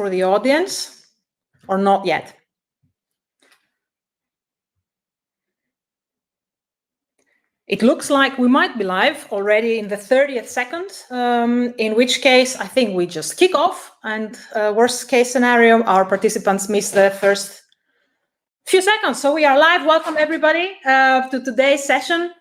for the audience or not yet? It looks like we might be live already in the 30th second, in which case I think we just kick off, and worst case scenario, our participants miss the first few seconds. So we are live. Welcome everybody to today's session.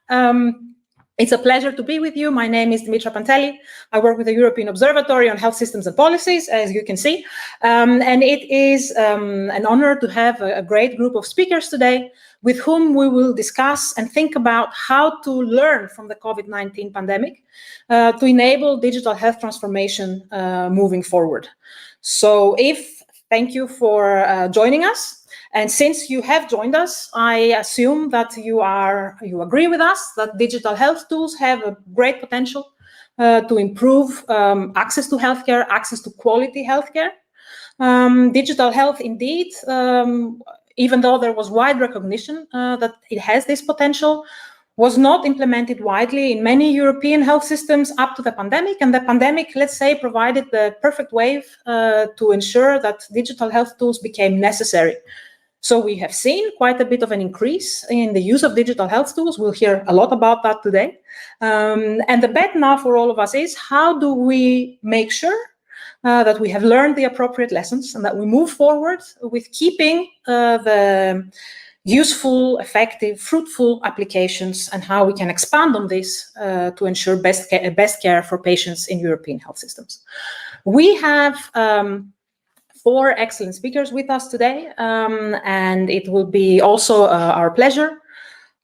It's a pleasure to be with you. My name is Dimitra Pantelli. I work with the European Observatory on Health Systems and Policies, as you can see. And it is an honor to have a great group of speakers today with whom we will discuss and think about how to learn from the COVID-19 pandemic to enable digital health transformation moving forward. So thank you for joining us. And since you have joined us, I assume that you agree with us that digital health tools have a great potential to improve access to healthcare, access to quality healthcare. Digital health, indeed, even though there was wide recognition that it has this potential, was not implemented widely in many European health systems up to the pandemic. And the pandemic, let's say, provided the perfect wave to ensure that digital health tools became necessary. So we have seen quite a bit of an increase in the use of digital health tools. We'll hear a lot about that today. And the bet now for all of us is, how do we make sure that we have learned the appropriate lessons and that we move forward with keeping the useful, effective, fruitful applications, and how we can expand on this to ensure best care for patients in European health systems. We have 4 excellent speakers with us today, and it will be also our pleasure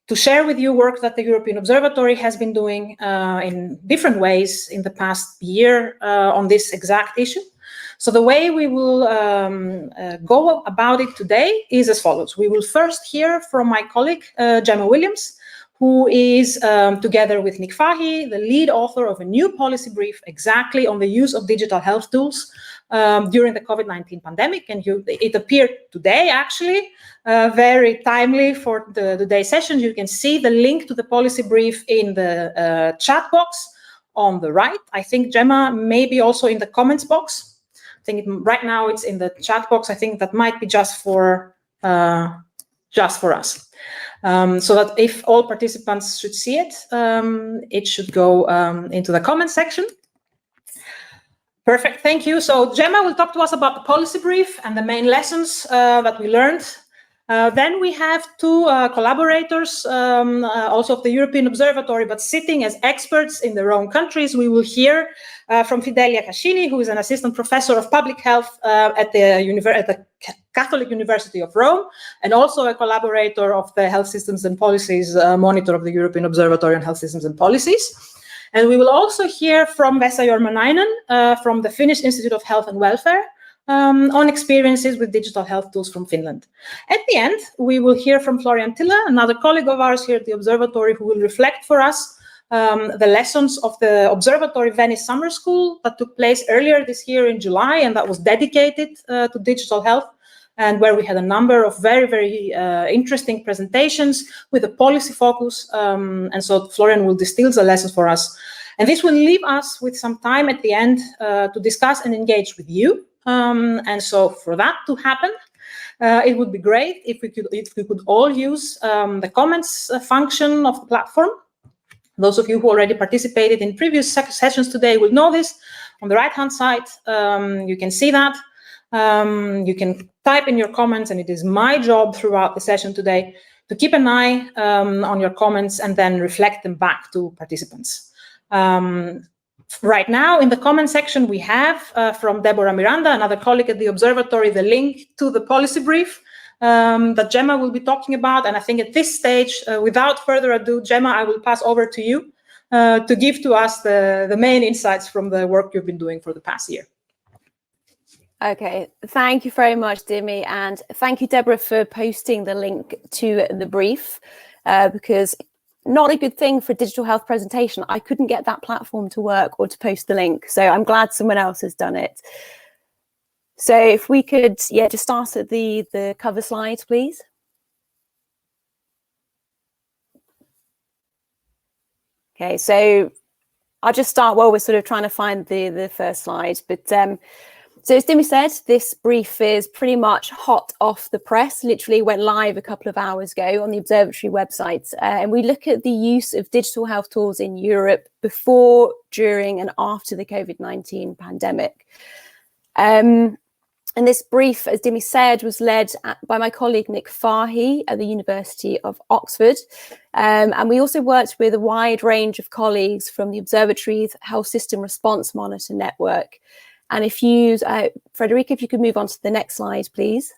to share with you work that the European Observatory has been doing in different ways in the past year on this exact issue. So the way we will go about it today is as follows. We will first hear from my colleague, Gemma Williams, who is, together with Nick Fahy, the lead author of a new policy brief exactly on the use of digital health tools during the COVID-19 pandemic. And it appeared today, actually, very timely for today's session. You can see the link to the policy brief in the chat box on the right. I think, Gemma, maybe also in the comments box. I think right now it's in the chat box. I think that might be just for us. So that if all participants should see it, it should go into the comment section. Perfect, thank you. So Gemma will talk to us about the policy brief and the main lessons that we learned. Then we have 2 collaborators, also of the European Observatory, but sitting as experts in their own countries. We will hear from Fidelia Cascini, who is an assistant professor of public health at the Catholic University of Rome, and also a collaborator of the Health Systems and Policies Monitor of the European Observatory on Health Systems and Policies. And we will also hear from Vesa Jormanainen from the Finnish Institute of Health and Welfare on experiences with digital health tools from Finland. At the end, we will hear from Florian Tiller, another colleague of ours here at the Observatory, who will reflect for us the lessons of the Observatory Venice Summer School that took place earlier this year in July, and that was dedicated to digital health, and where we had a number of very, very interesting presentations with a policy focus. And so Florian will distill the lessons for us. And this will leave us with some time at the end to discuss and engage with you. And so for that to happen, it would be great if we could all use the comments function of the platform. Those of you who already participated in previous sessions today will know this. On the right-hand side, you can see that. You can type in your comments, and it is my job throughout the session today to keep an eye on your comments and then reflect them back to participants. Right now, in the comment section, we have from Deborah Miranda, another colleague at the Observatory, the link to the policy brief that Gemma will be talking about. And I think at this stage, without further ado, Gemma, I will pass over to you to give to us the main insights from the work you've been doing for the past year. Okay, thank you very much, Dimi, and thank you, Deborah, for posting the link to the brief, because not a good thing for digital health presentation. I couldn't get that platform to work or to post the link, so I'm glad someone else has done it. So if we could, just start at the cover slide, please. Okay, so I'll just start while we're sort of trying to find the first slide, but So as Dimi said, this brief is pretty much hot off the press, literally went live a couple of hours ago on the Observatory website. And we look at the use of digital health tools in Europe before, during and after the COVID-19 pandemic. And this brief, as Dimi said, was led by my colleague Nick Fahy at the University of Oxford. And we also worked with a wide range of colleagues from the Observatory's Health System Response Monitor Network. And if you, Frederica, if you could move on to the next slide, please.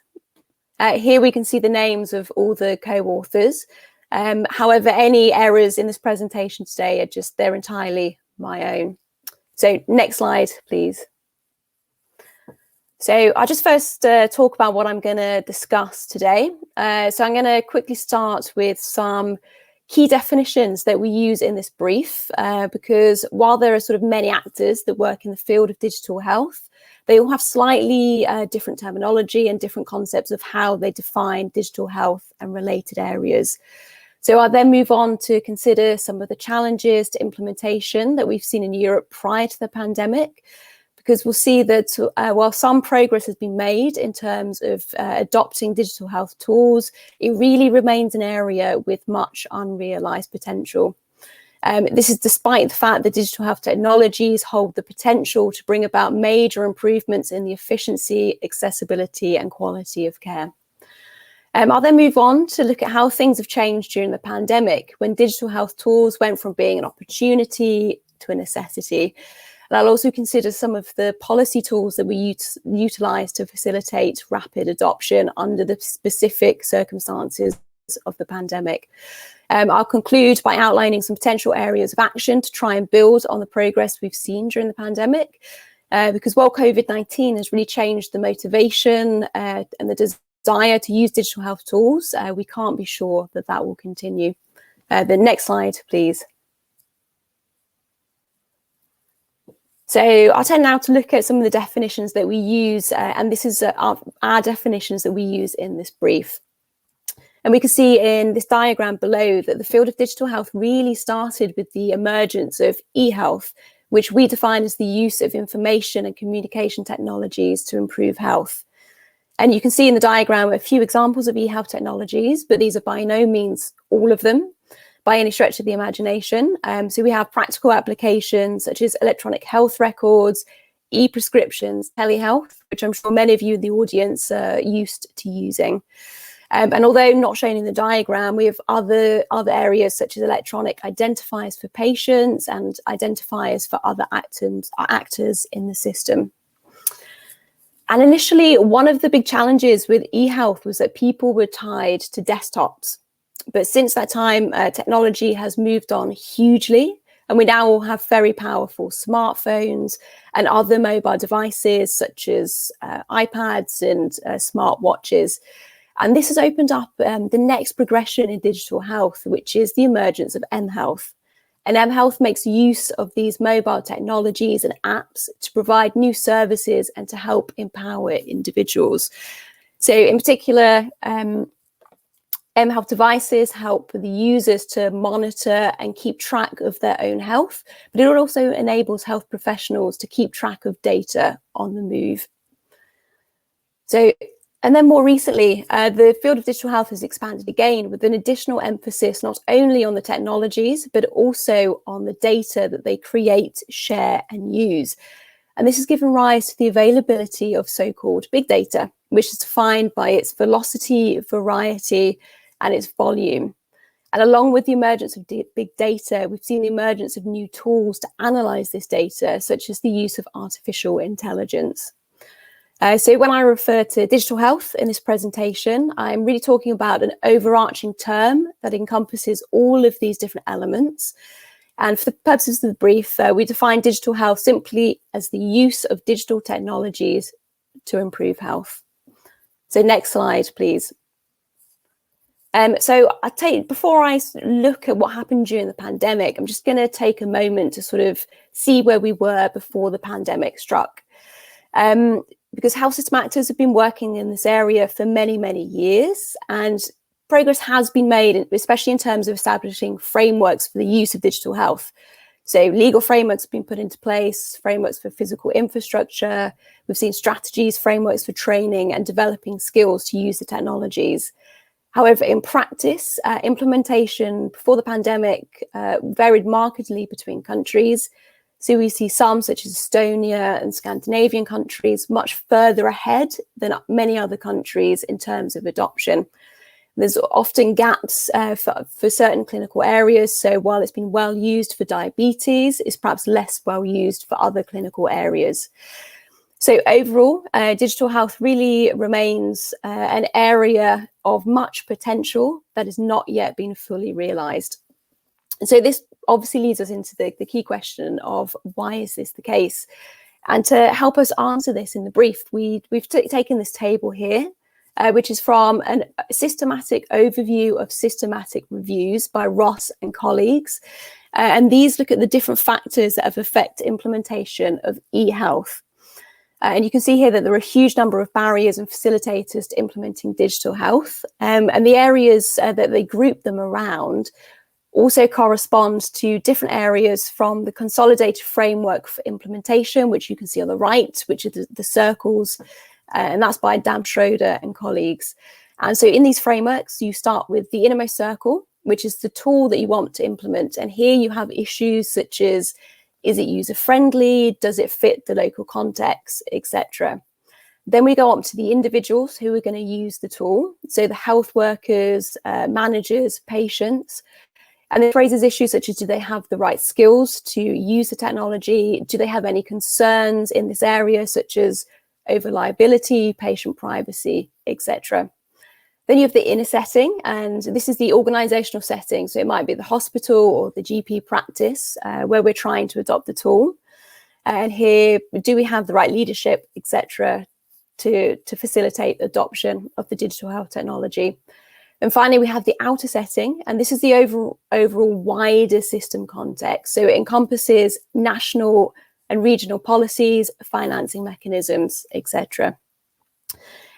Here we can see the names of all the co-authors. However, any errors in this presentation today are they're entirely my own. So next slide, please. So I'll just first talk about what I'm going to discuss today. So I'm going to quickly start with some key definitions that we use in this brief, because while there are sort of many actors that work in the field of digital health, they all have slightly different terminology and different concepts of how they define digital health and related areas. So I'll then move on to consider some of the challenges to implementation that we've seen in Europe prior to the pandemic, because we'll see that while some progress has been made in terms of adopting digital health tools, it really remains an area with much unrealised potential. This is despite the fact that digital health technologies hold the potential to bring about major improvements in the efficiency, accessibility and quality of care. I'll then move on to look at how things have changed during the pandemic, when digital health tools went from being an opportunity to a necessity. And I'll also consider some of the policy tools that we utilise to facilitate rapid adoption under the specific circumstances of the pandemic. I'll conclude by outlining some potential areas of action to try and build on the progress we've seen during the pandemic, because while COVID-19 has really changed the motivation and the desire to use digital health tools, we can't be sure that that will continue. The next slide, please. So I'll turn now to look at some of the definitions that we use, and this is our definitions that we use in this brief. And we can see in this diagram below that the field of digital health really started with the emergence of e-health, which we define as the use of information and communication technologies to improve health. And you can see in the diagram a few examples of e-health technologies, but these are by no means all of them by any stretch of the imagination. So we have practical applications such as electronic health records, e-prescriptions, telehealth, which I'm sure many of you in the audience are used to using. And although not shown in the diagram, we have other areas such as electronic identifiers for patients and identifiers for other actors in the system. And initially, one of the big challenges with e-health was that people were tied to desktops. But since that time, technology has moved on hugely, and we now all have very powerful smartphones and other mobile devices such as iPads and smartwatches. And this has opened up the next progression in digital health, which is the emergence of mHealth. And mHealth makes use of these mobile technologies and apps to provide new services and to help empower individuals. So in particular, mHealth devices help the users to monitor and keep track of their own health, but it also enables health professionals to keep track of data on the move. So, and then more recently, the field of digital health has expanded again with an additional emphasis not only on the technologies, but also on the data that they create, share and use. And this has given rise to the availability of so-called big data, which is defined by its velocity, variety, and its volume. And along with the emergence of big data, we've seen the emergence of new tools to analyze this data, such as the use of artificial intelligence. So when I refer to digital health in this presentation, I'm really talking about an overarching term that encompasses all of these different elements. And for the purposes of the brief, we define digital health simply as the use of digital technologies to improve health. So next slide, please. So before I look at what happened during the pandemic, I'm just going to take a moment to sort of see where we were before the pandemic struck. Because health system actors have been working in this area for many, many years, and progress has been made, especially in terms of establishing frameworks for the use of digital health. So legal frameworks have been put into place, frameworks for physical infrastructure. We've seen strategies, frameworks for training and developing skills to use the technologies. However, in practice, implementation before the pandemic varied markedly between countries. So we see some, such as Estonia and Scandinavian countries, much further ahead than many other countries in terms of adoption. There's often gaps for certain clinical areas. So while it's been well used for diabetes, it's perhaps less well used for other clinical areas. So overall, digital health really remains an area of much potential that has not yet been fully realized. And so this obviously leads us into the key question of why is this the case? And to help us answer this in the brief, we've taken this table here, which is from a systematic overview of systematic reviews by Ross and colleagues. And these look at the different factors that have affected implementation of e-health. And you can see here that there are a huge number of barriers and facilitators to implementing digital health. And the areas that they group them around also correspond to different areas from the consolidated framework for implementation, which you can see on the right, which are the circles, and that's by Dan Schroeder and colleagues. And so in these frameworks, you start with the innermost circle, which is the tool that you want to implement. And here you have issues such as, is it user-friendly? Does it fit the local context, etc.? Then we go up to the individuals who are going to use the tool. So the health workers, managers, patients. And it raises issues such as, do they have the right skills to use the technology? Do they have any concerns in this area, such as over liability, patient privacy, etc.? Then you have the inner setting, and this is the organizational setting. So it might be the hospital or the GP practice where we're trying to adopt the tool. And here, do we have the right leadership, etc., to facilitate adoption of the digital health technology? And finally, we have the outer setting, and this is the overall wider system context. So it encompasses national and regional policies, financing mechanisms, etc.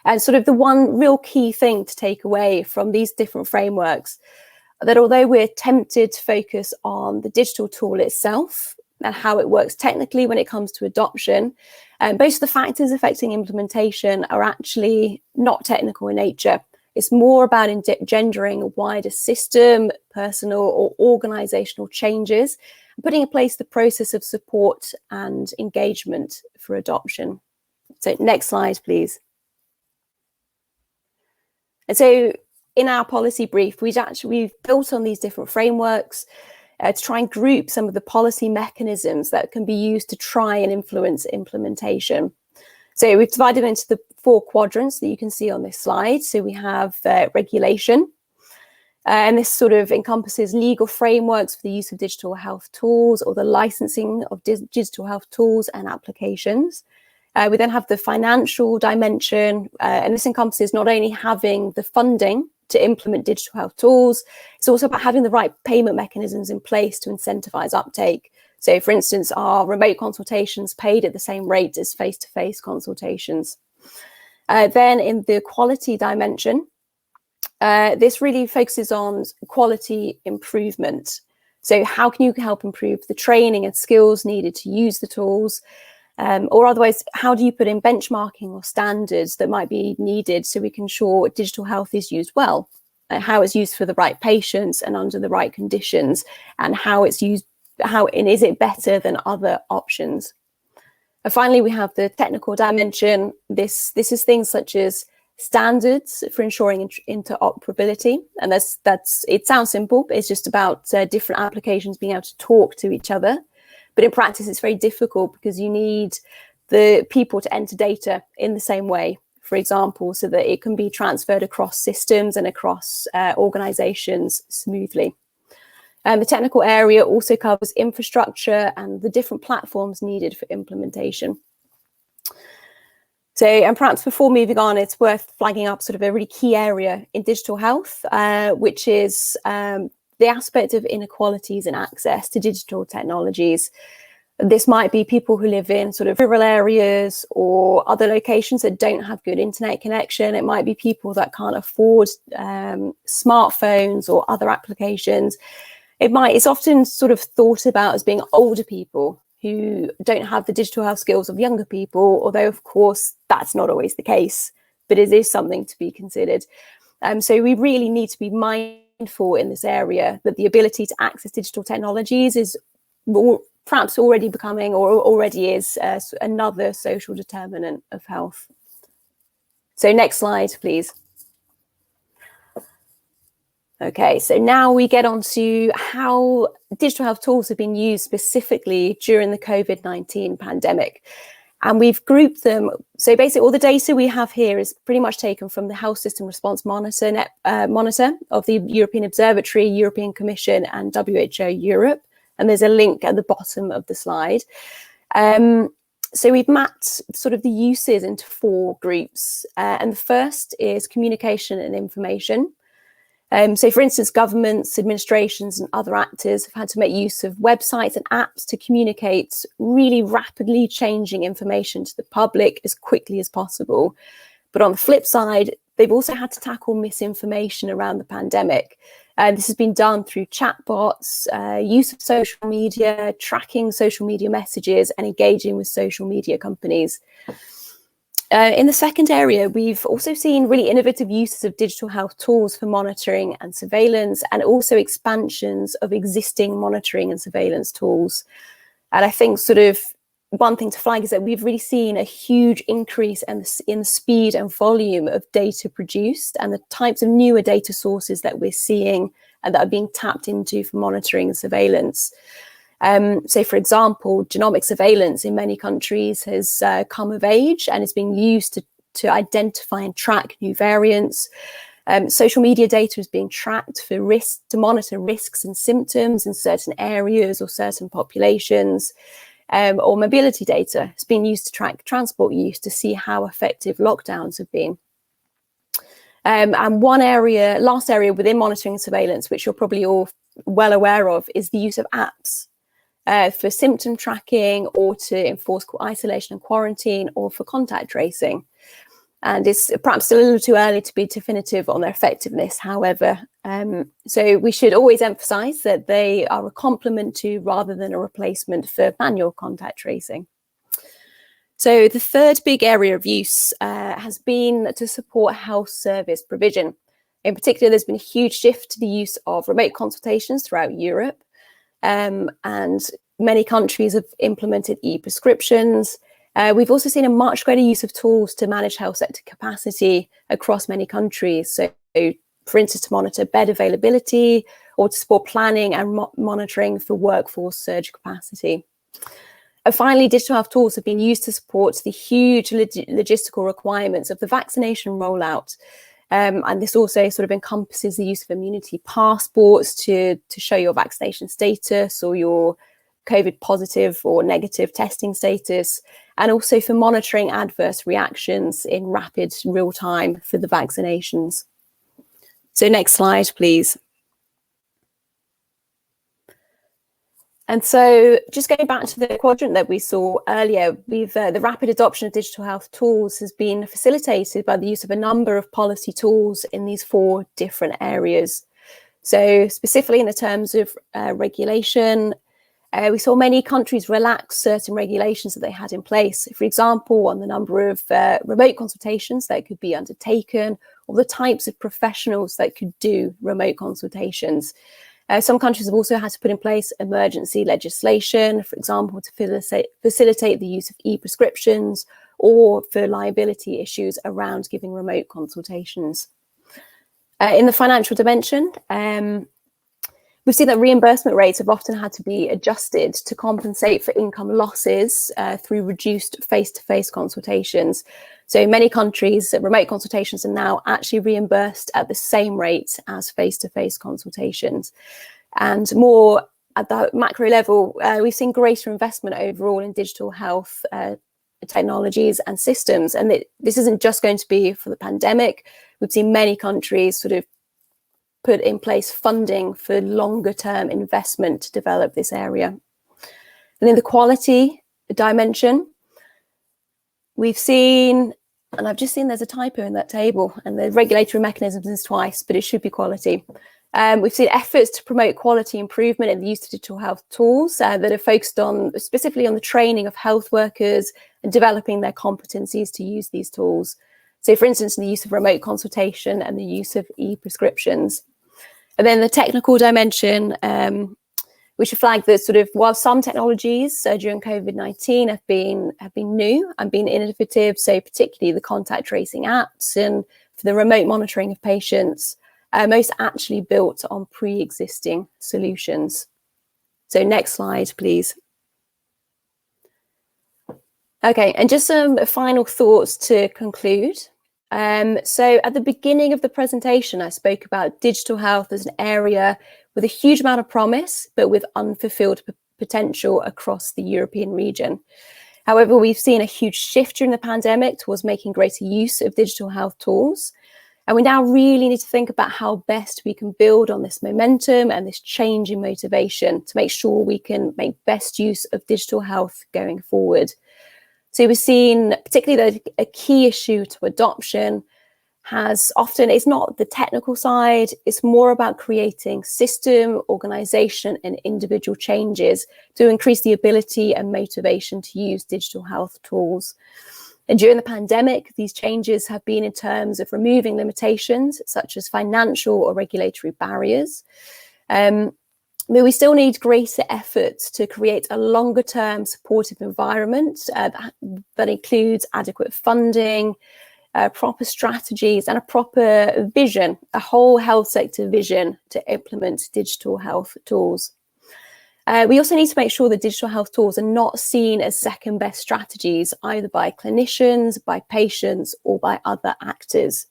And sort of the one real key thing to take away from these different frameworks, that although we're tempted to focus on the digital tool itself and how it works technically when it comes to adoption, most of the factors affecting implementation are actually not technical in nature. It's more about engendering a wider system, personal or organizational changes, and putting in place the process of support and engagement for adoption. So next slide, please. And so in our policy brief, we've built on these different frameworks to try and group some of the policy mechanisms that can be used to try and influence implementation. So we've divided them into the 4 quadrants that you can see on this slide. So we have regulation, and this sort of encompasses legal frameworks for the use of digital health tools or the licensing of digital health tools and applications. We then have the financial dimension, and this encompasses not only having the funding to implement digital health tools, it's also about having the right payment mechanisms in place to incentivize uptake. So, for instance, are remote consultations paid at the same rate as face-to-face consultations? Then in the quality dimension, this really focuses on quality improvement. So how can you help improve the training and skills needed to use the tools? Or otherwise, how do you put in benchmarking or standards that might be needed so we can ensure digital health is used well, how it's used for the right patients and under the right conditions, and how it's used, and is it better than other options? And finally, we have the technical dimension. This is things such as standards for ensuring interoperability, and it sounds simple, but it's just about different applications being able to talk to each other. But in practice, it's very difficult because you need the people to enter data in the same way, for example, so that it can be transferred across systems and across organizations smoothly. And the technical area also covers infrastructure and the different platforms needed for implementation. So, and perhaps before moving on, it's worth flagging up sort of a really key area in digital health, which is the aspect of inequalities in access to digital technologies. This might be people who live in sort of rural areas or other locations that don't have good internet connection. It might be people that can't afford smartphones or other applications. It's often sort of thought about as being older people who don't have the digital health skills of younger people, although of course that's not always the case, but it is something to be considered. So we really need to be mindful in this area that the ability to access digital technologies is perhaps already becoming, or already is, another social determinant of health. So next slide, please. Okay, so now we get on to how digital health tools have been used specifically during the COVID-19 pandemic. And we've grouped them. So basically all the data we have here is pretty much taken from the Health System Response Monitor of the European Observatory, European Commission and WHO Europe. And there's a link at the bottom of the slide. So we've mapped sort of the uses into 4 groups. And the first is communication and information. So for instance, governments, administrations and other actors have had to make use of websites and apps to communicate really rapidly changing information to the public as quickly as possible. But on the flip side, they've also had to tackle misinformation around the pandemic. This has been done through chatbots, use of social media, tracking social media messages and engaging with social media companies. In the second area, we've also seen really innovative uses of digital health tools for monitoring and surveillance, and also expansions of existing monitoring and surveillance tools. And I think sort of one thing to flag is that we've really seen a huge increase in the speed and volume of data produced and the types of newer data sources that we're seeing and that are being tapped into for monitoring and surveillance. So, for example, genomic surveillance in many countries has come of age and is being used to identify and track new variants. Social media data is being tracked for risks, to monitor risks and symptoms in certain areas or certain populations. Or mobility data is being used to track transport use to see how effective lockdowns have been. And last area within monitoring and surveillance, which you're probably all well aware of, is the use of apps. For symptom tracking or to enforce isolation and quarantine or for contact tracing. And it's perhaps a little too early to be definitive on their effectiveness, however. So we should always emphasize that they are a complement to rather than a replacement for manual contact tracing. So the third big area of use has been to support health service provision. In particular, there's been a huge shift to the use of remote consultations throughout Europe. And many countries have implemented e-prescriptions. We've also seen a much greater use of tools to manage health sector capacity across many countries. So, for instance, to monitor bed availability or to support planning and monitoring for workforce surge capacity. And finally, digital health tools have been used to support the huge logistical requirements of the vaccination rollout. And this also sort of encompasses the use of immunity passports to show your vaccination status or your COVID positive or negative testing status, and also for monitoring adverse reactions in rapid real time for the vaccinations. So next slide, please. And so just going back to the quadrant that we saw earlier, the rapid adoption of digital health tools has been facilitated by the use of a number of policy tools in these 4 different areas. So specifically in the terms of regulation, we saw many countries relax certain regulations that they had in place. For example, on the number of remote consultations that could be undertaken, or the types of professionals that could do remote consultations. Some countries have also had to put in place emergency legislation, for example, to facilitate the use of e-prescriptions or for liability issues around giving remote consultations. In the financial dimension, we've seen that reimbursement rates have often had to be adjusted to compensate for income losses through reduced face-to-face consultations. So in many countries, remote consultations are now actually reimbursed at the same rate as face-to-face consultations. And more at the macro level, we've seen greater investment overall in digital health technologies and systems. And this isn't just going to be for the pandemic. We've seen many countries sort of put in place funding for longer term investment to develop this area. And in the quality dimension, we've seen, and I've just seen there's a typo in that table, and the regulatory mechanisms is twice, but it should be quality. We've seen efforts to promote quality improvement in the use of digital health tools that are focused on specifically on the training of health workers and developing their competencies to use these tools. So, for instance, in the use of remote consultation and the use of e-prescriptions. And then the technical dimension, we should flag that sort of while some technologies during COVID-19 have been new and been innovative, so particularly the contact tracing apps and for the remote monitoring of patients, most actually built on pre-existing solutions. So next slide, please. Okay, and just some final thoughts to conclude. So at the beginning of the presentation, I spoke about digital health as an area with a huge amount of promise, but with unfulfilled potential across the European region. However, we've seen a huge shift during the pandemic towards making greater use of digital health tools. And we now really need to think about how best we can build on this momentum and this change in motivation to make sure we can make best use of digital health going forward. So we're seeing particularly that a key issue to adoption it's not the technical side, it's more about creating system, organization and individual changes to increase the ability and motivation to use digital health tools. And during the pandemic, these changes have been in terms of removing limitations such as financial or regulatory barriers. But we still need greater efforts to create a longer term supportive environment that includes adequate funding, proper strategies and a proper vision, a whole health sector vision to implement digital health tools. We also need to make sure that digital health tools are not seen as second best strategies, either by clinicians, by patients, or by other actors.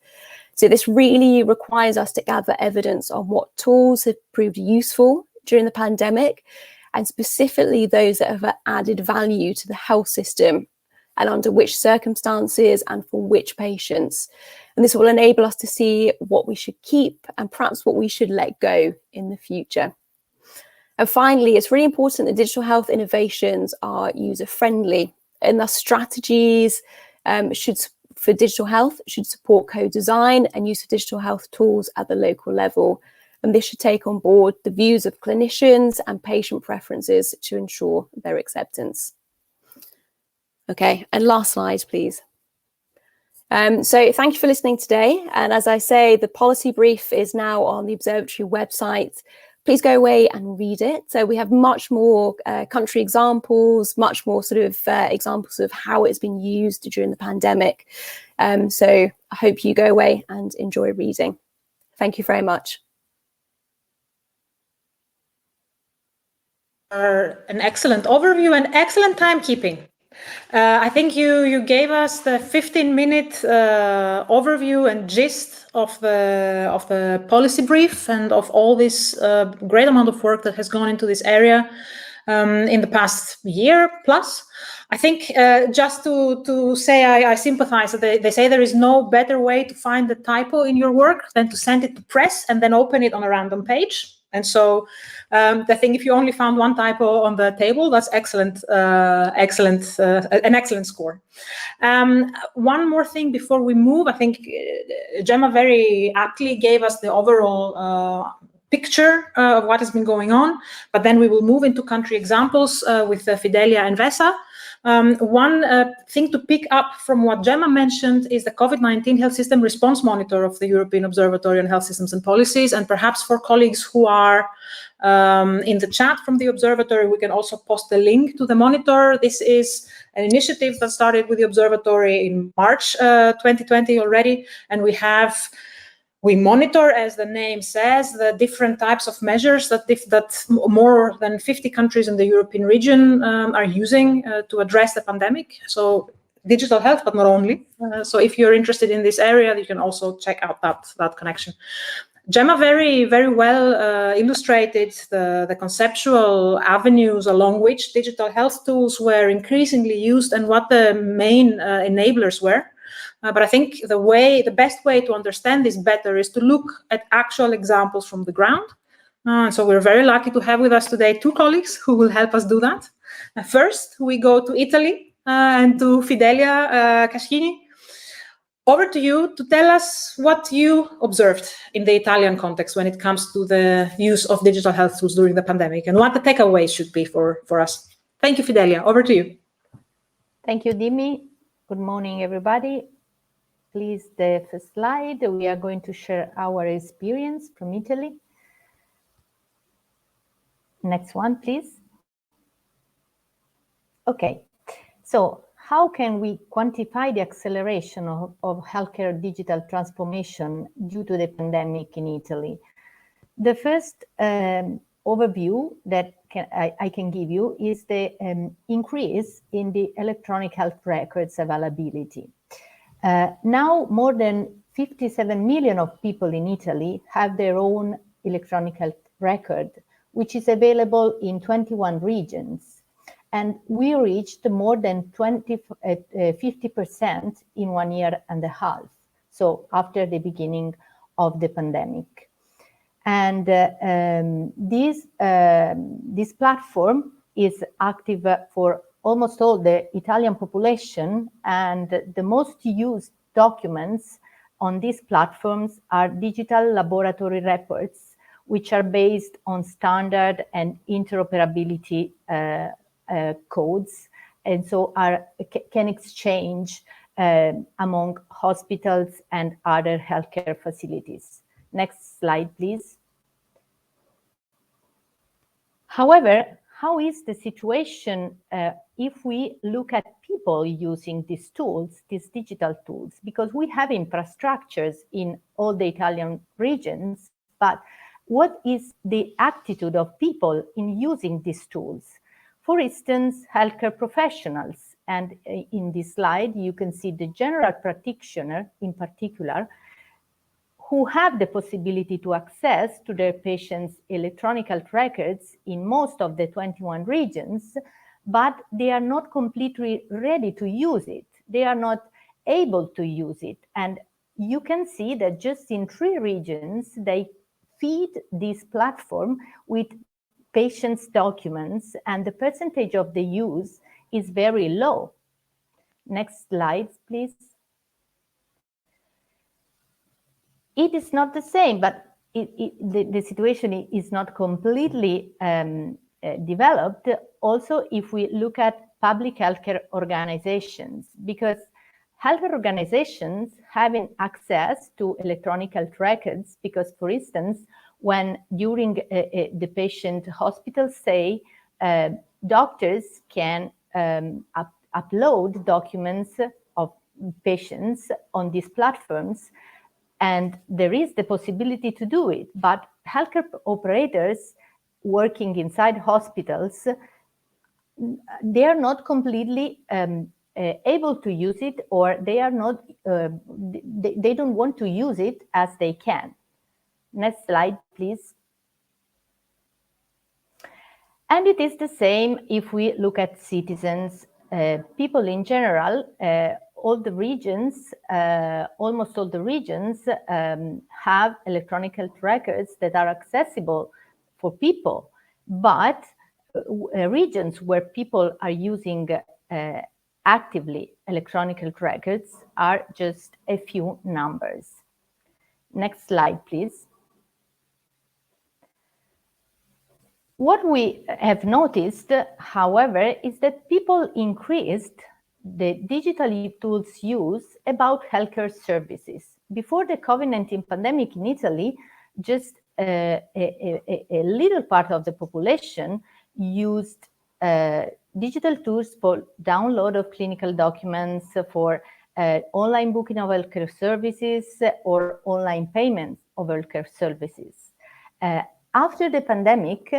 So this really requires us to gather evidence on what tools have proved useful during the pandemic, and specifically those that have added value to the health system and under which circumstances and for which patients. And this will enable us to see what we should keep and perhaps what we should let go in the future. And finally, it's really important that digital health innovations are user-friendly, and thus strategies for digital health should support co-design and use of digital health tools at the local level. And this should take on board the views of clinicians and patient preferences to ensure their acceptance. Okay, and last slide, please. So thank you for listening today. And as I say, the policy brief is now on the Observatory website. Please go away and read it. So we have much more country examples, much more sort of examples of how it's been used during the pandemic. So I hope you go away and enjoy reading. Thank you very much. An excellent overview and excellent timekeeping. I think you gave us the 15-minute overview and gist of the policy brief and of all this great amount of work that has gone into this area in the past year plus. I think just to say I sympathize that they say there is no better way to find the typo in your work than to send it to press and then open it on a random page. And so I think if you only found one typo on the table, that's excellent, an excellent score. One more thing before we move, I think Gemma very aptly gave us the overall picture of what has been going on, but then we will move into country examples with Fidelia and Vesa. One thing to pick up from what Gemma mentioned is the COVID-19 Health System Response Monitor of the European Observatory on Health Systems and Policies, and perhaps for colleagues who are in the chat from the Observatory, we can also post the link to the monitor. This is an initiative that started with the Observatory in March 2020 already, and we monitor, as the name says, the different types of measures that more than 50 countries in the European region are using to address the pandemic. So digital health, but not only. So if you're interested in this area, you can also check out that connection. Gemma very, very well illustrated the conceptual avenues along which digital health tools were increasingly used and what the main enablers were. But I think the best way to understand this better is to look at actual examples from the ground. So we're very lucky to have with us today two colleagues who will help us do that. First, we go to Italy and to Fidelia Caschini. over to you to tell us what you observed in the Italian context when it comes to the use of digital health tools during the pandemic and what the takeaways should be for us. Thank you, Fidelia. Over to you. Thank you, Dimi. Good morning, everybody. Please, the first slide. We are going to share our experience from Italy. Next one, please. Okay, so how can we quantify the acceleration of healthcare digital transformation due to the pandemic in Italy? The first overview that I can give you is the increase in the electronic health records availability. Now more than 57 million of people in Italy have their own electronic health record, which is available in 21 regions. And we reached more than 50% in 1 year and a half. So after the beginning of the pandemic. And this platform is active for almost all the Italian population, and the most used documents on these platforms are digital laboratory reports, which are based on standard and interoperability codes, and so can exchange among hospitals and other healthcare facilities. Next slide, please. However, how is the situation if we look at people using these tools, these digital tools? Because we have infrastructures in all the Italian regions, but what is the attitude of people in using these tools? For instance, healthcare professionals, and in this slide, you can see the general practitioner in particular, who have the possibility to access to their patients' electronic health records in most of the 21 regions, but they are not completely ready to use it. They are not able to use it. And you can see that just in 3 regions, they feed this platform with patients' documents, and the percentage of the use is very low. Next slide, please. It is not the same, but the situation is not completely developed. Also, if we look at public healthcare organizations, because healthcare organizations having access to electronic health records, because, for instance, when during the patient hospital stay, doctors can upload documents of patients on these platforms, and there is the possibility to do it. But healthcare operators working inside hospitals, they are not completely able to use it, or they are not, they don't want to use it as they can. Next slide, please. And it is the same if we look at citizens, people in general. All the regions, almost all the regions have electronic health records that are accessible for people, but regions where people are using actively electronic health records are just a few numbers. Next slide, please. What we have noticed, however, is that people increased the digital tools use about healthcare services. Before the COVID-19 pandemic in Italy, just a little part of the population used digital tools for download of clinical documents, for online booking of healthcare services, or online payments of healthcare services. After the pandemic,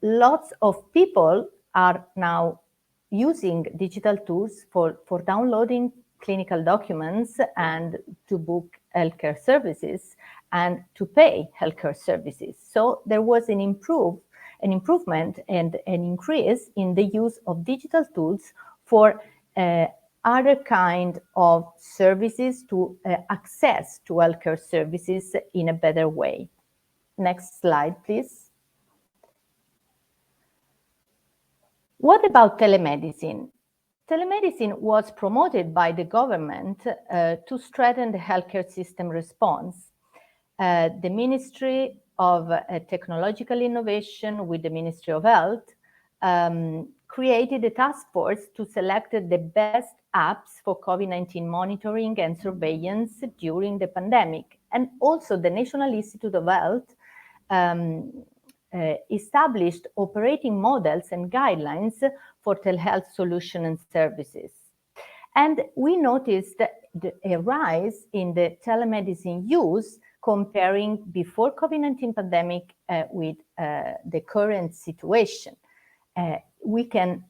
lots of people are now using digital tools for downloading clinical documents and to book healthcare services and to pay healthcare services. So there was an improvement and an increase in the use of digital tools for other kind of services to access to healthcare services in a better way. Next slide, please. What about telemedicine? Telemedicine was promoted by the government to strengthen the healthcare system response. The Ministry of Technological Innovation with the Ministry of Health created a task force to select the best apps for COVID-19 monitoring and surveillance during the pandemic. And also the National Institute of Health established operating models and guidelines for telehealth solutions and services. And we noticed a rise in the telemedicine use comparing before COVID-19 pandemic with the current situation. We can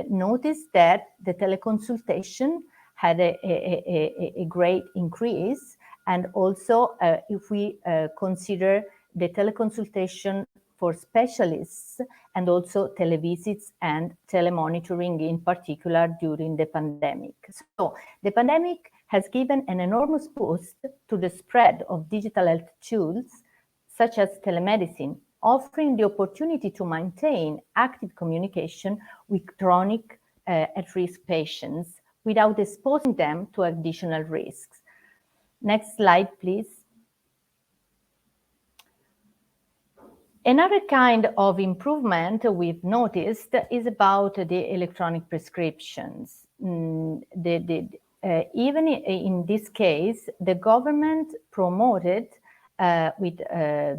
notice that the teleconsultation had a great increase. And also, if we consider the teleconsultation for specialists and also televisits and telemonitoring in particular during the pandemic. So the pandemic has given an enormous boost to the spread of digital health tools such as telemedicine, offering the opportunity to maintain active communication with chronic at-risk patients without exposing them to additional risks. Next slide, please. Another kind of improvement we've noticed is about the electronic prescriptions. Even in this case, the government promoted with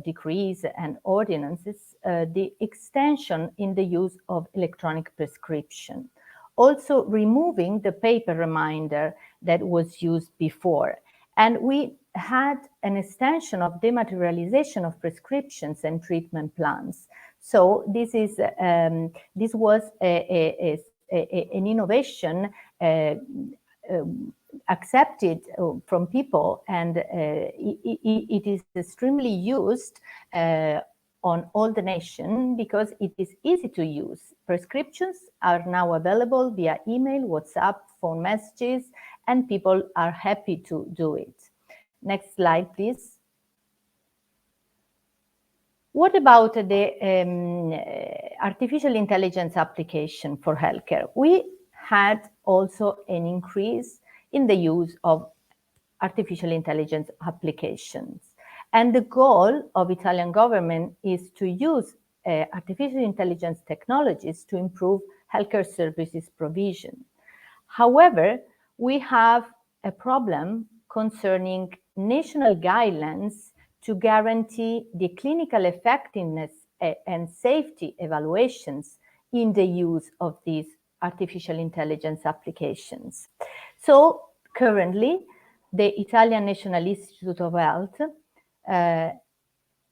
decrees and ordinances the extension in the use of electronic prescription, also removing the paper reminder that was used before. And we had an extension of dematerialization of prescriptions and treatment plans. So this was an innovation accepted from people, and it is extremely used on all the nation because it is easy to use. Prescriptions are now available via email, WhatsApp, phone messages, and people are happy to do it. Next slide, please. What about the artificial intelligence application for healthcare? We had also an increase in the use of artificial intelligence applications. And the goal of Italian government is to use artificial intelligence technologies to improve healthcare services provision. However, we have a problem concerning national guidelines to guarantee the clinical effectiveness and safety evaluations in the use of these artificial intelligence applications. So currently, the Italian National Institute of Health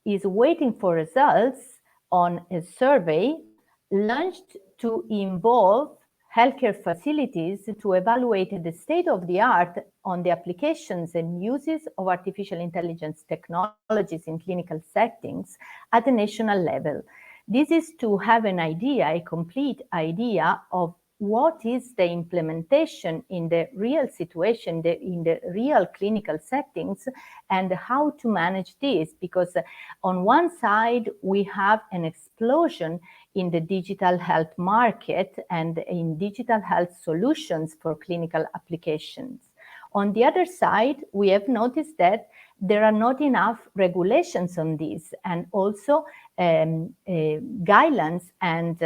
is waiting for results on a survey launched to involve healthcare facilities to evaluate the state of the art on the applications and uses of artificial intelligence technologies in clinical settings at the national level. This is to have an idea, a complete idea of what is the implementation in the real situation, in the real clinical settings, and how to manage this. Because on one side, we have an explosion in the digital health market and in digital health solutions for clinical applications. On the other side, we have noticed that there are not enough regulations on this, and also guidelines and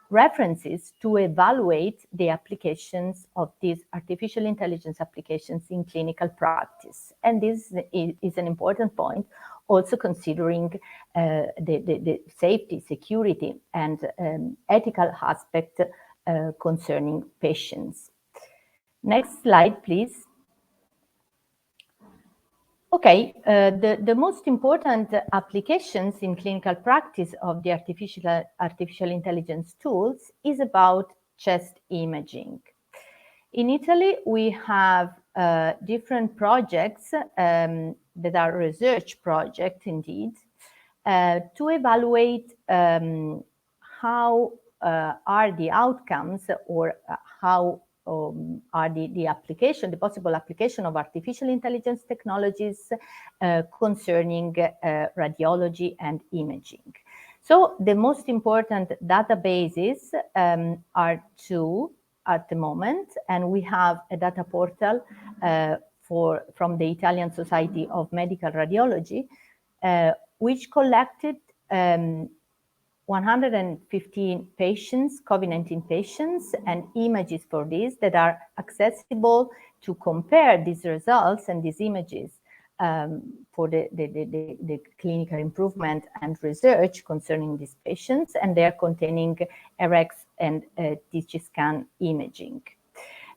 references to evaluate the applications of these artificial intelligence applications in clinical practice. And this is an important point, also considering the safety, security, and ethical aspect concerning patients. Next slide, please. Okay, the most important applications in clinical practice of the artificial intelligence tools is about chest imaging. In Italy, we have different projects that are research projects indeed, to evaluate how are the outcomes, or how are the possible application of artificial intelligence technologies concerning radiology and imaging. So the most important databases are two. at the moment, and we have a data portal from the Italian Society of Medical Radiology, which collected 115 patients, COVID-19 patients, and images for this that are accessible to compare these results and these images for the clinical improvement and research concerning these patients, and they are containing RX and CT scan imaging.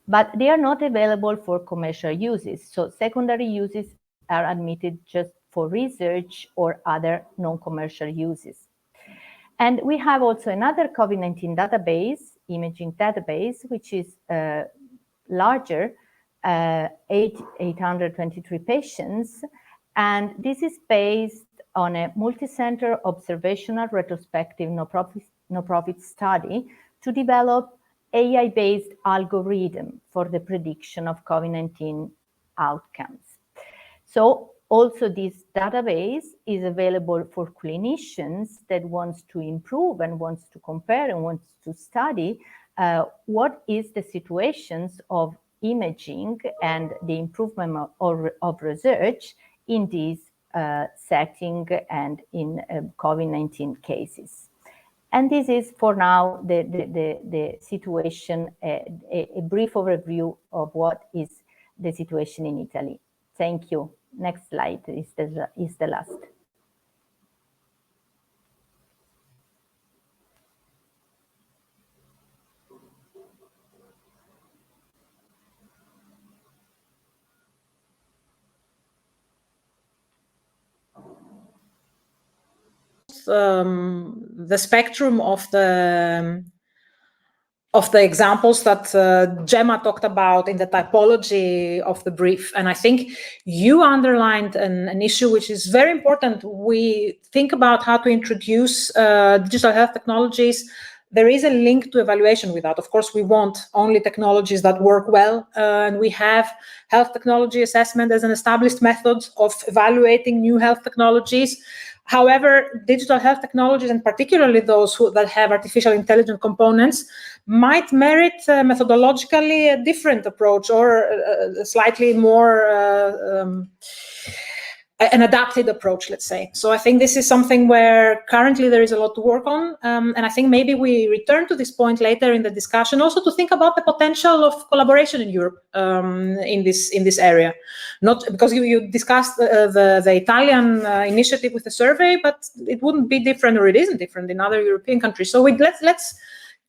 But they are not available for commercial uses, so secondary uses are admitted just for research or other non-commercial uses. And we have also another COVID-19 database, imaging database, which is larger, 823 patients. And this is based on a multi-center observational retrospective no-profit study to develop AI-based algorithm for the prediction of COVID-19 outcomes. So also this database is available for clinicians that wants to improve and wants to compare and wants to study what is the situations of imaging and the improvement of research in this setting and in COVID-19 cases. And this is for now the situation, a brief overview of what is the situation in Italy. Thank you. Next slide is the last. The spectrum of the examples that Gemma talked about in the typology of the brief. And I think you underlined an issue which is very important. We think about how to introduce digital health technologies. There is a link to evaluation with that. Of course, we want only technologies that work well. And we have health technology assessment as an established method of evaluating new health technologies. However, digital health technologies, and particularly those that have artificial intelligence components, might merit methodologically a different approach or a slightly more an adapted approach, let's say. So I think this is something where currently there is a lot to work on. And I think maybe we return to this point later in the discussion, also to think about the potential of collaboration in Europe in this area. Not because you discussed the Italian initiative with the survey, but it wouldn't be different, or it isn't different in other European countries. So let's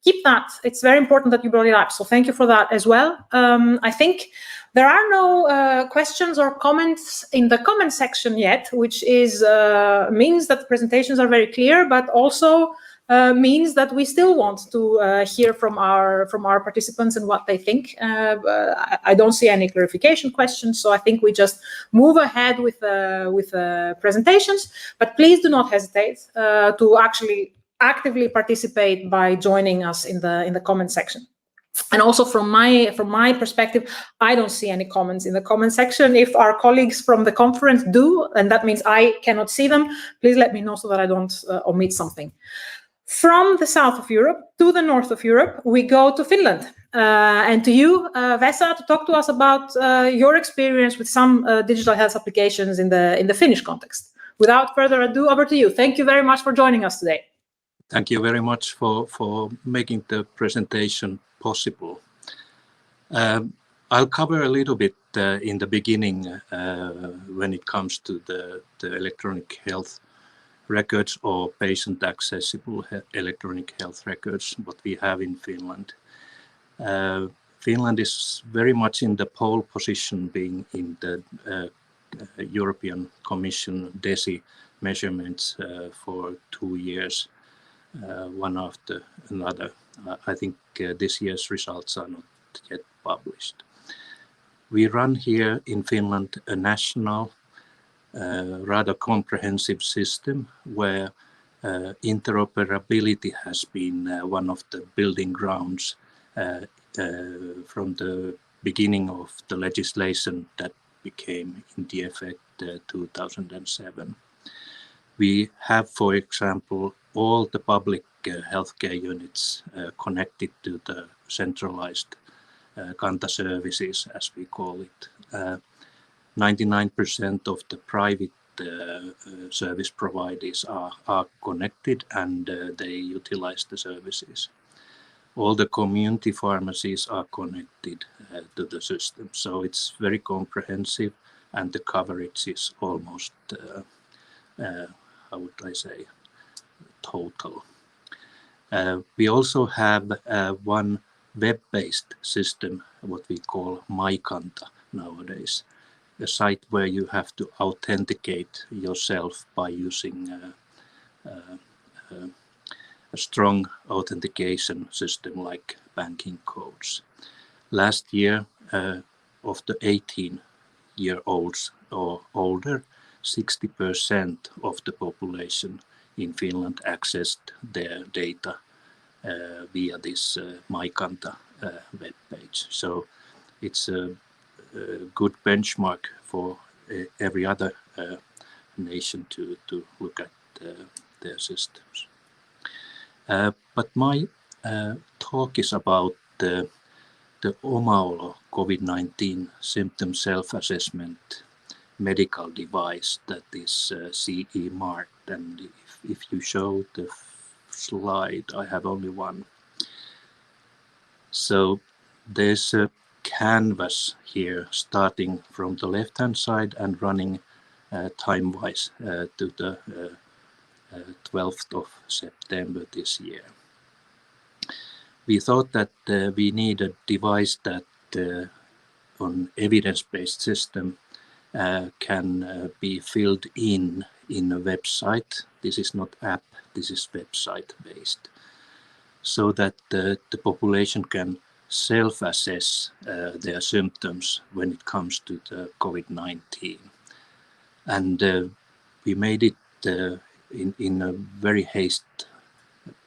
keep that. It's very important that you brought it up. So thank you for that as well. I think there are no questions or comments in the comment section yet, which is means that the presentations are very clear, but also means that we still want to hear from our participants and what they think. I don't see any clarification questions, so I think we just move ahead with presentations. But please do not hesitate to actually actively participate by joining us in the comment section. And also from my perspective, I don't see any comments in the comment section. If our colleagues from the conference do, and that means I cannot see them, please let me know so that I don't omit something. From the south of Europe to the north of Europe, we go to Finland. And to you, Vesa, to talk to us about your experience with some digital health applications in the Finnish context. Without further ado, over to you. Thank you very much for joining us today. Thank you very much for making the presentation possible. I'll cover a little bit in the beginning when it comes to the electronic health records or patient accessible electronic health records, what we have in Finland. Finland is very much in the pole position, being in the European Commission DESI measurements for 2 years, one after another. I think this year's results are not yet published. We run here in Finland a national, rather comprehensive system where interoperability has been one of the building grounds from the beginning of the legislation that became in the effect 2007. We have, for example, all the public healthcare units connected to the centralized Kanta services, as we call it. 99% of the private service providers are connected, and they utilize the services. All the community pharmacies are connected to the system, so it's very comprehensive, and the coverage is almost, how would I say, total. We also have one web-based system, what we call MyKanta nowadays, a site where you have to authenticate yourself by using a strong authentication system like banking codes. Last year, of the 18-year-olds or older, 60% of the population in Finland accessed their data via this MyKanta webpage. So it's a good benchmark for every other nation to look at their systems. But my talk is about the Oma-olo COVID-19 symptom self-assessment medical device that is CE marked. And if you show the slide, I have only one. So there's a canvas here starting from the left-hand side and running time-wise to the 12th of September this year. We thought that we need a device that on evidence-based system can be filled in a website. This is not app, this is website based, so that the population can self-assess their symptoms when it comes to the COVID-19. And we made it in a very haste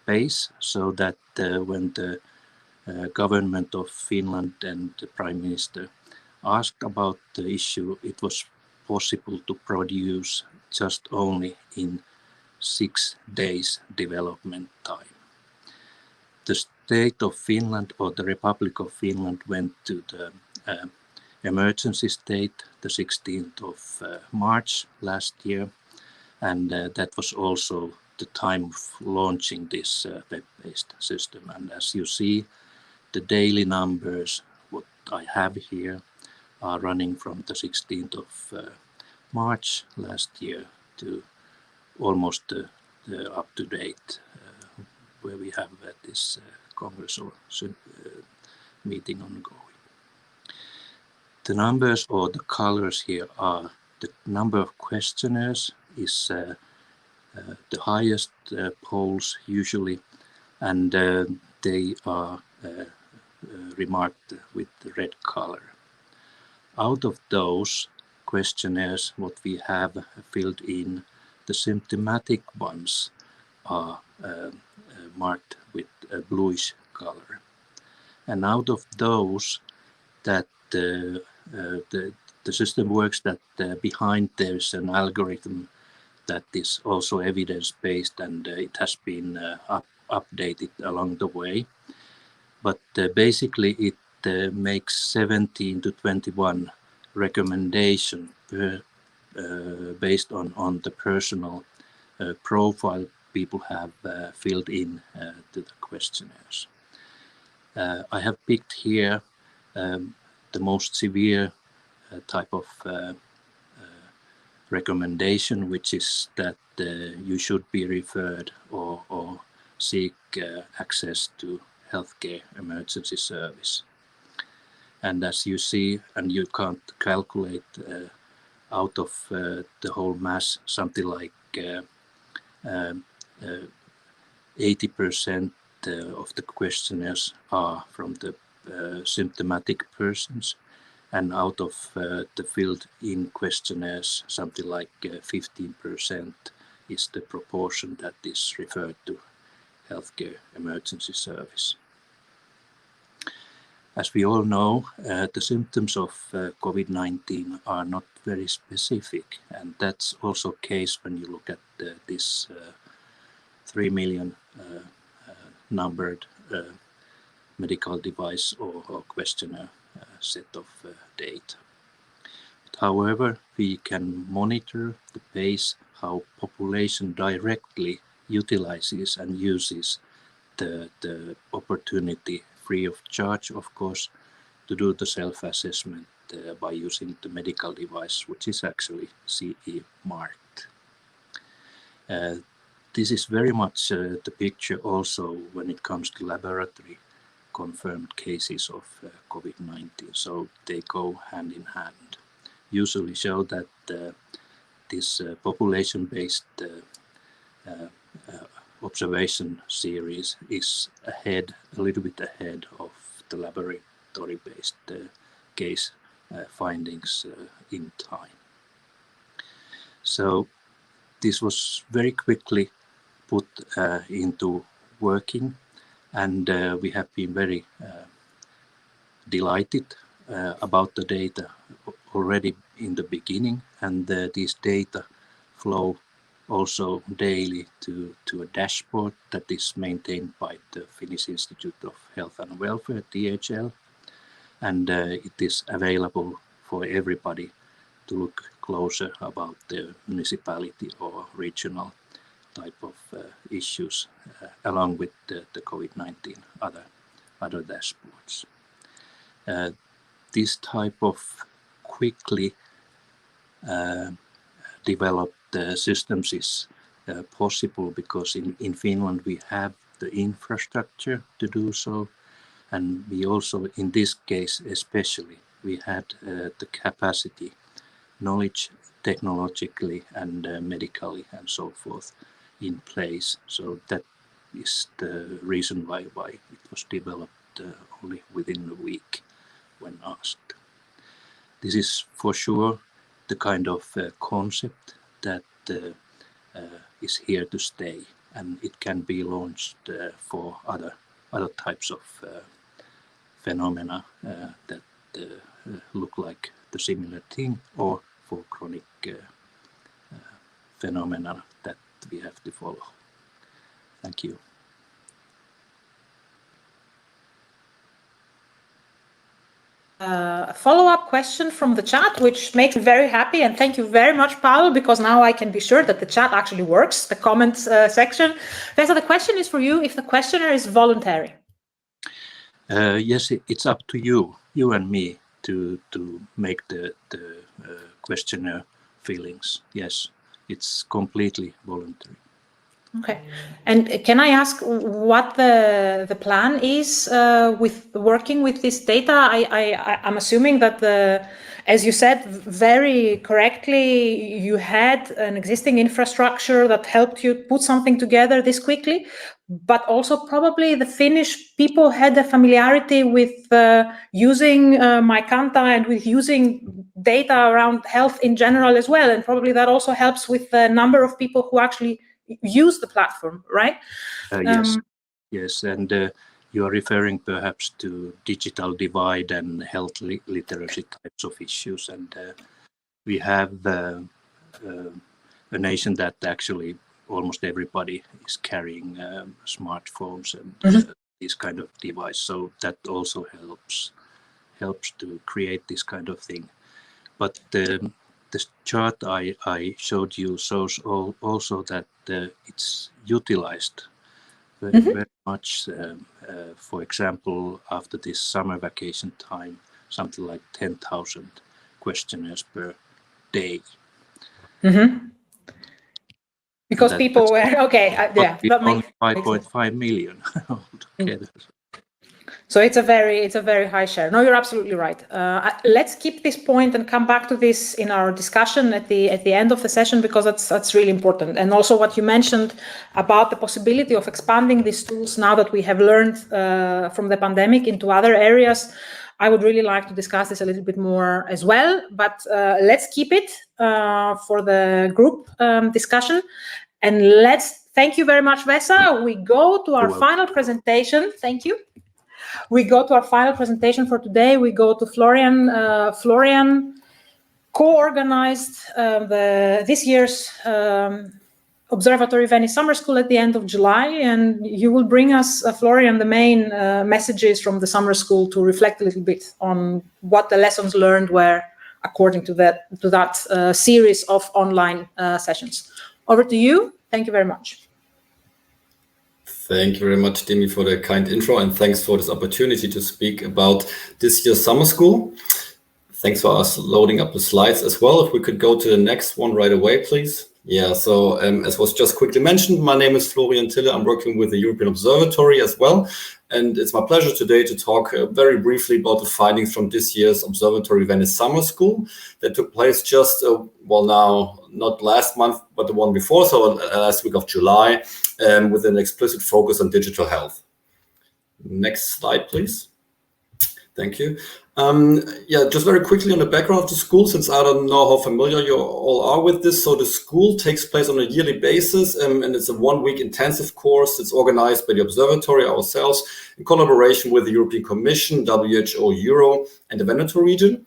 pace, so that when the government of Finland and the Prime Minister asked about the issue, it was possible to produce just only in 6 days development time. The state of Finland, or the Republic of Finland, went to the emergency state the 16th of March last year, and that was also the time of launching this web-based system. And as you see, the daily numbers, what I have here, are running from the 16th of March last year to almost the up-to-date, where we have this Congress or meeting ongoing. The numbers or the colors here are the number of questionnaires is the highest polls usually, and they are remarked with the red color. Out of those questionnaires, what we have filled in, the symptomatic ones are marked with a bluish color. And out of those, that the system works that behind there's an algorithm that is also evidence-based, and it has been updated along the way. But basically it makes 17 to 21 recommendation based on the personal profile people have filled in to the questionnaires. I have picked here the most severe type of recommendation, which is that you should be referred or seek access to healthcare emergency service. And as you see, and you can't calculate out of the whole mass, something like 80% of the questionnaires are from the symptomatic persons, and out of the filled-in questionnaires, something like 15% is the proportion that is referred to healthcare emergency service. As we all know, the symptoms of COVID-19 are not very specific, and that's also the case when you look at this 3 million numbered medical device or questionnaire set of data. However, we can monitor the pace how population directly utilizes and uses the opportunity free of charge, of course, to do the self-assessment by using the medical device, which is actually CE marked. This is very much the picture also when it comes to laboratory confirmed cases of COVID-19. So they go hand in hand. Usually show that this population-based observation series is ahead, a little bit ahead of the laboratory-based case findings in time. So this was very quickly put into working, and we have been very delighted about the data already in the beginning, and these data flow also daily to a dashboard that is maintained by the Finnish Institute of Health and Welfare, THL, and it is available for everybody to look closer about the municipality or regional type of issues along with the COVID-19 other dashboards. This type of quickly developed systems is possible because in Finland we have the infrastructure to do so, and we also, in this case especially, we had the capacity, knowledge technologically and medically and so forth in place. So that is the reason why it was developed only within a week when asked. This is for sure the kind of concept that is here to stay, and it can be launched for other types of phenomena that look like the similar thing, or for chronic phenomena that we have to follow. Thank you. A follow-up question from the chat, which makes me very happy, and thank you very much, Paolo, because now I can be sure that the chat actually works, the comments section. Vesa, the question is for you, if the questionnaire is voluntary. Yes, it's up to you and me to make the questionnaire fillings. Yes, it's completely voluntary. Okay, and can I ask what the plan is with working with this data? I'm assuming that as you said very correctly, you had an existing infrastructure that helped you put something together this quickly, but also probably the Finnish people had a familiarity with using MyKanta and with using data around health in general as well, and probably that also helps with the number of people who actually use the platform, right? Yes, and you are referring perhaps to digital divide and health literacy types of issues, and we have a nation that actually almost everybody is carrying smartphones and this kind of device, so that also helps to create this kind of thing. But the chart I showed you shows also that it's utilized very much. For example, after this summer vacation time, something like 10,000 questionnaires per day. Because people were that makes 5.5 million altogether. So it's a very high share. No, you're absolutely right. Let's keep this point and come back to this in our discussion at the end of the session, because that's really important. And also what you mentioned about the possibility of expanding these tools now that we have learned from the pandemic into other areas. I would really like to discuss this a little bit more as well, but let's keep it for the group discussion. And thank you very much, Vesa. We go to our final presentation. Thank you. We go to our final presentation for today. We go to Florian. Florian co-organized this year's Observatory Venice Summer School at the end of July, and you will bring us, Florian, the main messages from the summer school to reflect a little bit on what the lessons learned were according to that series of online sessions. Over to you. Thank you very much. Thank you very much, Demi, for the kind intro, and thanks for this opportunity to speak about this year's summer school. Thanks for us loading up the slides as well. If we could go to the next one right away, please. Yeah, so as was just quickly mentioned, my name is Florian Tille. I'm working with the European Observatory as well. And it's my pleasure today to talk very briefly about the findings from this year's Observatory Venice Summer School that took place just, well, now, not last month, but the one before, so last week of July, with an explicit focus on digital health. Next slide, please. Thank you. Yeah, just very quickly on the background of the school, since I don't know how familiar you all are with this. So the school takes place on a yearly basis, and it's a 1-week intensive course. It's organized by the Observatory ourselves in collaboration with the European Commission, WHO, Euro, and the Veneto region.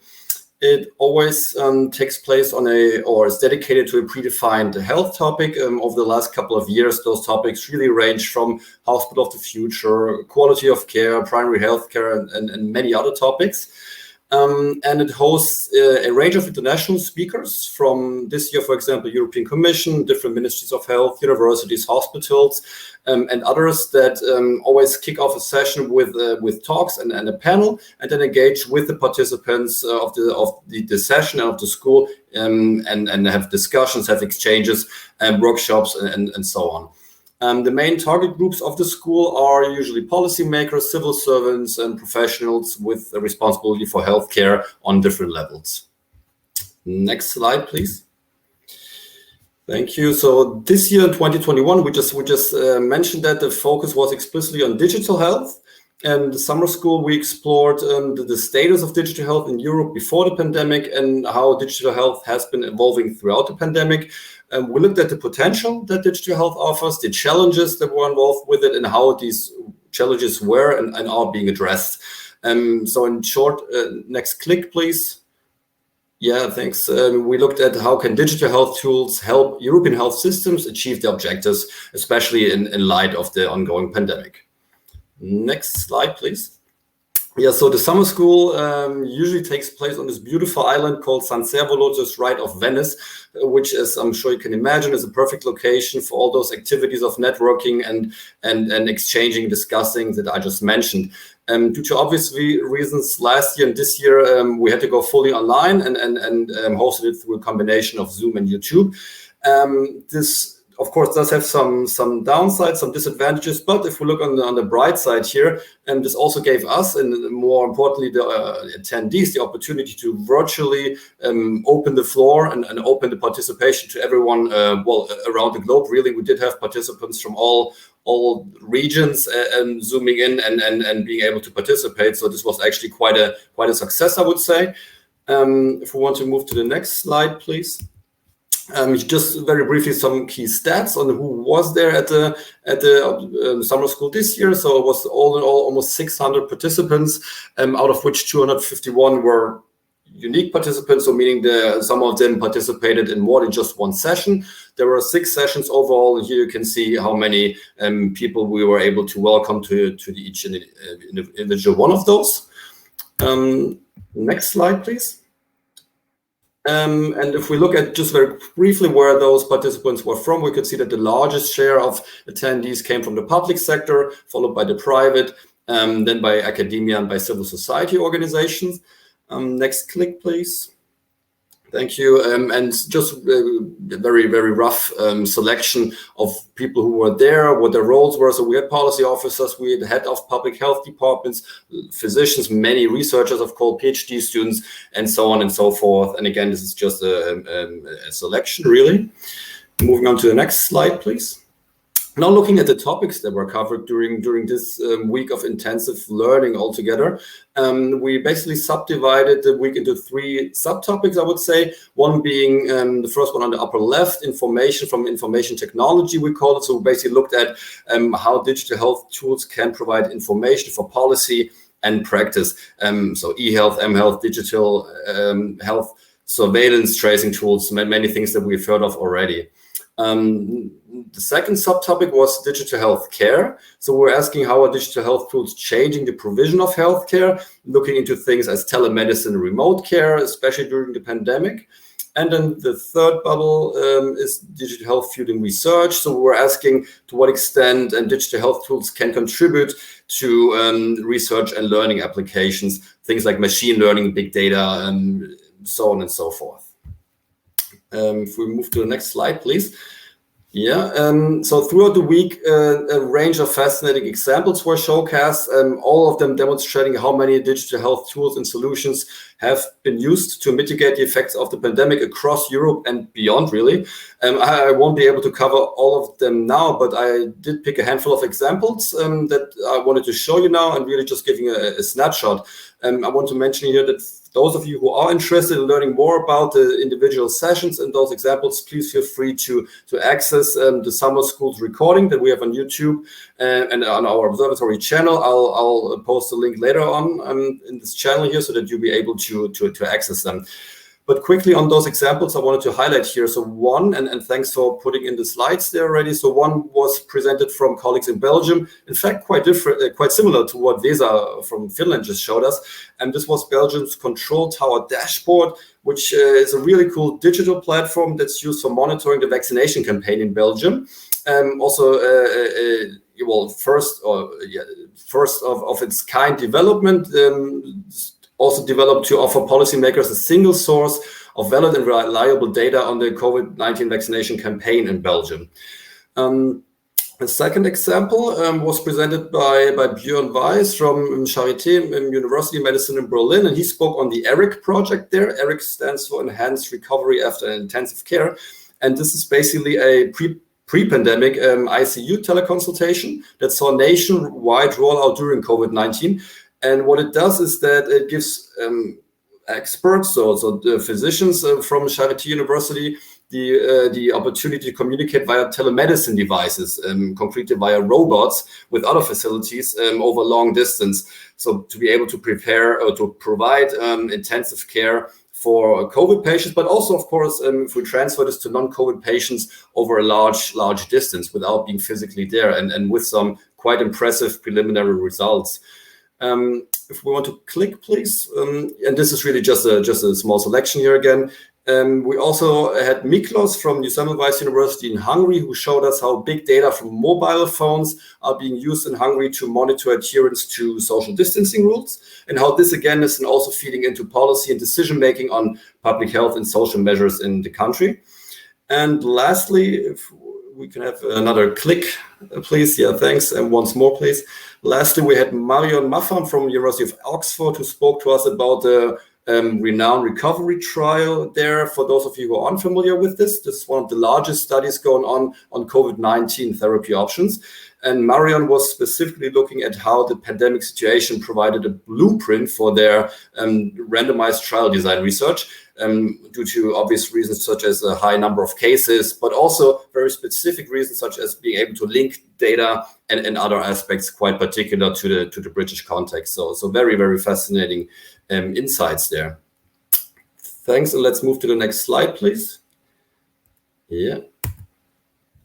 It always takes place on or is dedicated to a predefined health topic. Over the last couple of years, those topics really range from hospital of the future, quality of care, primary health care, and many other topics. And it hosts a range of international speakers from this year, for example, European Commission, different ministries of health, universities, hospitals, and others that always kick off a session with talks and a panel, and then engage with the participants of the session and of the school, and have discussions, have exchanges, and workshops, and so on. The main target groups of the school are usually policymakers, civil servants, and professionals with a responsibility for healthcare on different levels. Next slide, please. Thank you. So this year in 2021, we just mentioned that the focus was explicitly on digital health. And the summer school, we explored the status of digital health in Europe before the pandemic and how digital health has been evolving throughout the pandemic. We looked at the potential that digital health offers, the challenges that were involved with it, and how these challenges were and are being addressed. So in short, next click, please. Yeah, thanks. We looked at how can digital health tools help European health systems achieve their objectives, especially in light of the ongoing pandemic. Next slide, please. Yeah, so the summer school usually takes place on this beautiful island called San Servolo, just right off Venice, which, as I'm sure you can imagine, is a perfect location for all those activities of networking and exchanging, discussing that I just mentioned. Due to obvious reasons, last year and this year, we had to go fully online and hosted it through a combination of Zoom and YouTube. This, of course, does have some downsides, some disadvantages, but if we look on the bright side here, and this also gave us, and more importantly, the attendees, the opportunity to virtually open the floor and open the participation to everyone, well, around the globe. Really, we did have participants from all regions and zooming in and being able to participate. So this was actually quite a success, I would say. If we want to move to the next slide, please. Just very briefly, some key stats on who was there at the summer school this year. So it was all in all almost 600 participants, out of which 251 were unique participants, so meaning some of them participated in more than just one session. There were 6 sessions overall, and here you can see how many people we were able to welcome to each individual one of those. Next slide, please. And if we look at just very briefly where those participants were from, we could see that the largest share of attendees came from the public sector, followed by the private, then by academia and by civil society organizations. Next click, please. Thank you. And just a very, very rough selection of people who were there, what their roles were. So we had policy officers, we had head of public health departments, physicians, many researchers, of course, PhD students, and so on and so forth. And again, this is just a selection, really. Moving on to the next slide, please. Now looking at the topics that were covered during this week of intensive learning altogether, we basically subdivided the week into 3 subtopics, I would say. One being the first one on the upper left, information from information technology, we call it. So we basically looked at how digital health tools can provide information for policy and practice. So e-health, m-health, digital health, surveillance, tracing tools, many things that we've heard of already. The second subtopic was digital health care. So we're asking how are digital health tools changing the provision of healthcare, looking into things as telemedicine, remote care, especially during the pandemic. And then the third bubble is digital health fueling research. So we're asking to what extent digital health tools can contribute to research and learning applications, things like machine learning, big data, and so on and so forth. If we move to the next slide, please. Yeah, so throughout the week, a range of fascinating examples were showcased, all of them demonstrating how many digital health tools and solutions have been used to mitigate the effects of the pandemic across Europe and beyond, really. I won't be able to cover all of them now, but I did pick a handful of examples that I wanted to show you now and really just giving a snapshot. I want to mention here that those of you who are interested in learning more about the individual sessions and those examples, please feel free to access the summer school's recording that we have on YouTube and on our observatory channel. I'll post a link later on in this channel here so that you'll be able to access them. But quickly on those examples, I wanted to highlight here. So one, and thanks for putting in the slides there already. So one was presented from colleagues in Belgium. In fact, quite different, quite similar to what Vesa from Finland just showed us. And this was Belgium's Control Tower Dashboard, which is a really cool digital platform that's used for monitoring the vaccination campaign in Belgium. Also, well, first of its kind development. Also developed to offer policymakers a single source of valid and reliable data on the COVID-19 vaccination campaign in Belgium. A second example was presented by Björn Weiss from Charité University of Medicine in Berlin, and he spoke on the ERIC project there. ERIC stands for Enhanced Recovery After Intensive Care, and this is basically a pre-pandemic ICU teleconsultation that saw nationwide rollout during COVID-19. And what it does is that it gives experts, so the physicians from Charité University, the opportunity to communicate via telemedicine devices, concretely via robots with other facilities over long distance. So to be able to prepare or to provide intensive care for COVID patients, but also, of course, if we transfer this to non-COVID patients over a large distance without being physically there, and with some quite impressive preliminary results. If we want to click, please, and this is really just a small selection here again. We also had Miklos from New Semmelweis University in Hungary, who showed us how big data from mobile phones are being used in Hungary to monitor adherence to social distancing rules, and how this again is also feeding into policy and decision-making on public health and social measures in the country. And lastly, if we can have another click, please. Yeah, thanks. And once more, please. Lastly, we had Marion Maffam from the University of Oxford, who spoke to us about the renowned recovery trial there. For those of you who are unfamiliar with this is one of the largest studies going on COVID-19 therapy options. And Marion was specifically looking at how the pandemic situation provided a blueprint for their randomized trial design research due to obvious reasons such as a high number of cases, but also very specific reasons such as being able to link data and other aspects quite particular to the British context. So very, very fascinating insights there. Thanks, and let's move to the next slide, please. Yeah.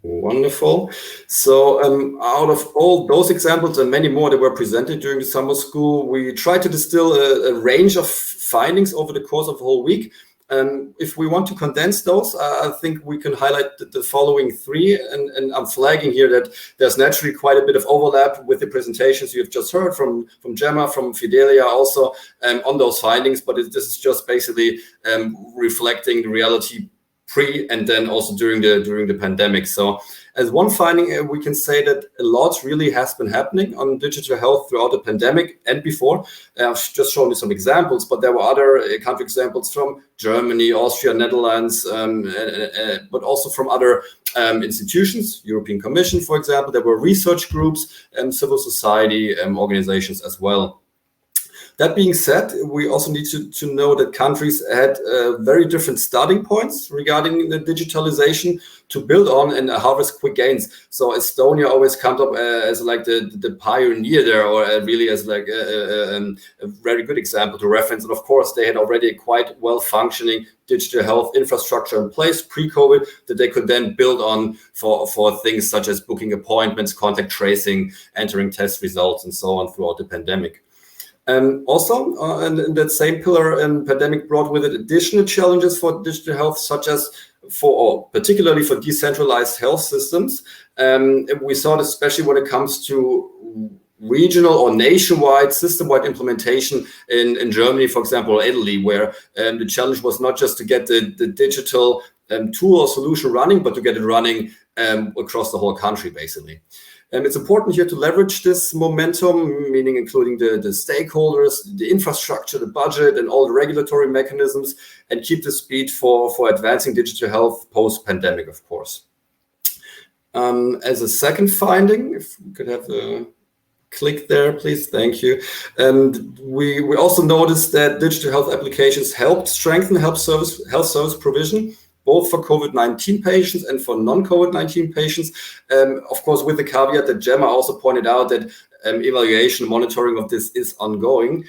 Wonderful. So out of all those examples and many more that were presented during the summer school, we tried to distill a range of findings over the course of a whole week. If we want to condense those, I think we can highlight the following three, and I'm flagging here that there's naturally quite a bit of overlap with the presentations you've just heard from Gemma, from Fidelia also on those findings, but this is just basically reflecting the reality pre and then also during the pandemic. So as one finding, we can say that a lot really has been happening on digital health throughout the pandemic and before. I've just shown you some examples, but there were other country examples from Germany, Austria, Netherlands, but also from other institutions, European Commission, for example. There were research groups and civil society organizations as well. That being said, we also need to know that countries had very different starting points regarding the digitalization to build on and harvest quick gains. So Estonia always comes up as like the pioneer there, or really as like a very good example to reference. And of course, they had already a quite well-functioning digital health infrastructure in place pre-COVID that they could then build on for things such as booking appointments, contact tracing, entering test results, and so on throughout the pandemic. Also, in that same pillar, pandemic brought with it additional challenges for digital health, such as particularly for decentralized health systems. We saw this especially when it comes to regional or nationwide system-wide implementation in Germany, for example, or Italy, where the challenge was not just to get the digital tool or solution running, but to get it running across the whole country, basically. It's important here to leverage this momentum, meaning including the stakeholders, the infrastructure, the budget, and all the regulatory mechanisms, and keep the speed for advancing digital health post-pandemic, of course. As a second finding, if we could have the click there, please. Thank you. And we also noticed that digital health applications helped strengthen health service provision, both for COVID-19 patients and for non-COVID-19 patients. Of course, with the caveat that Gemma also pointed out that evaluation, monitoring of this is ongoing.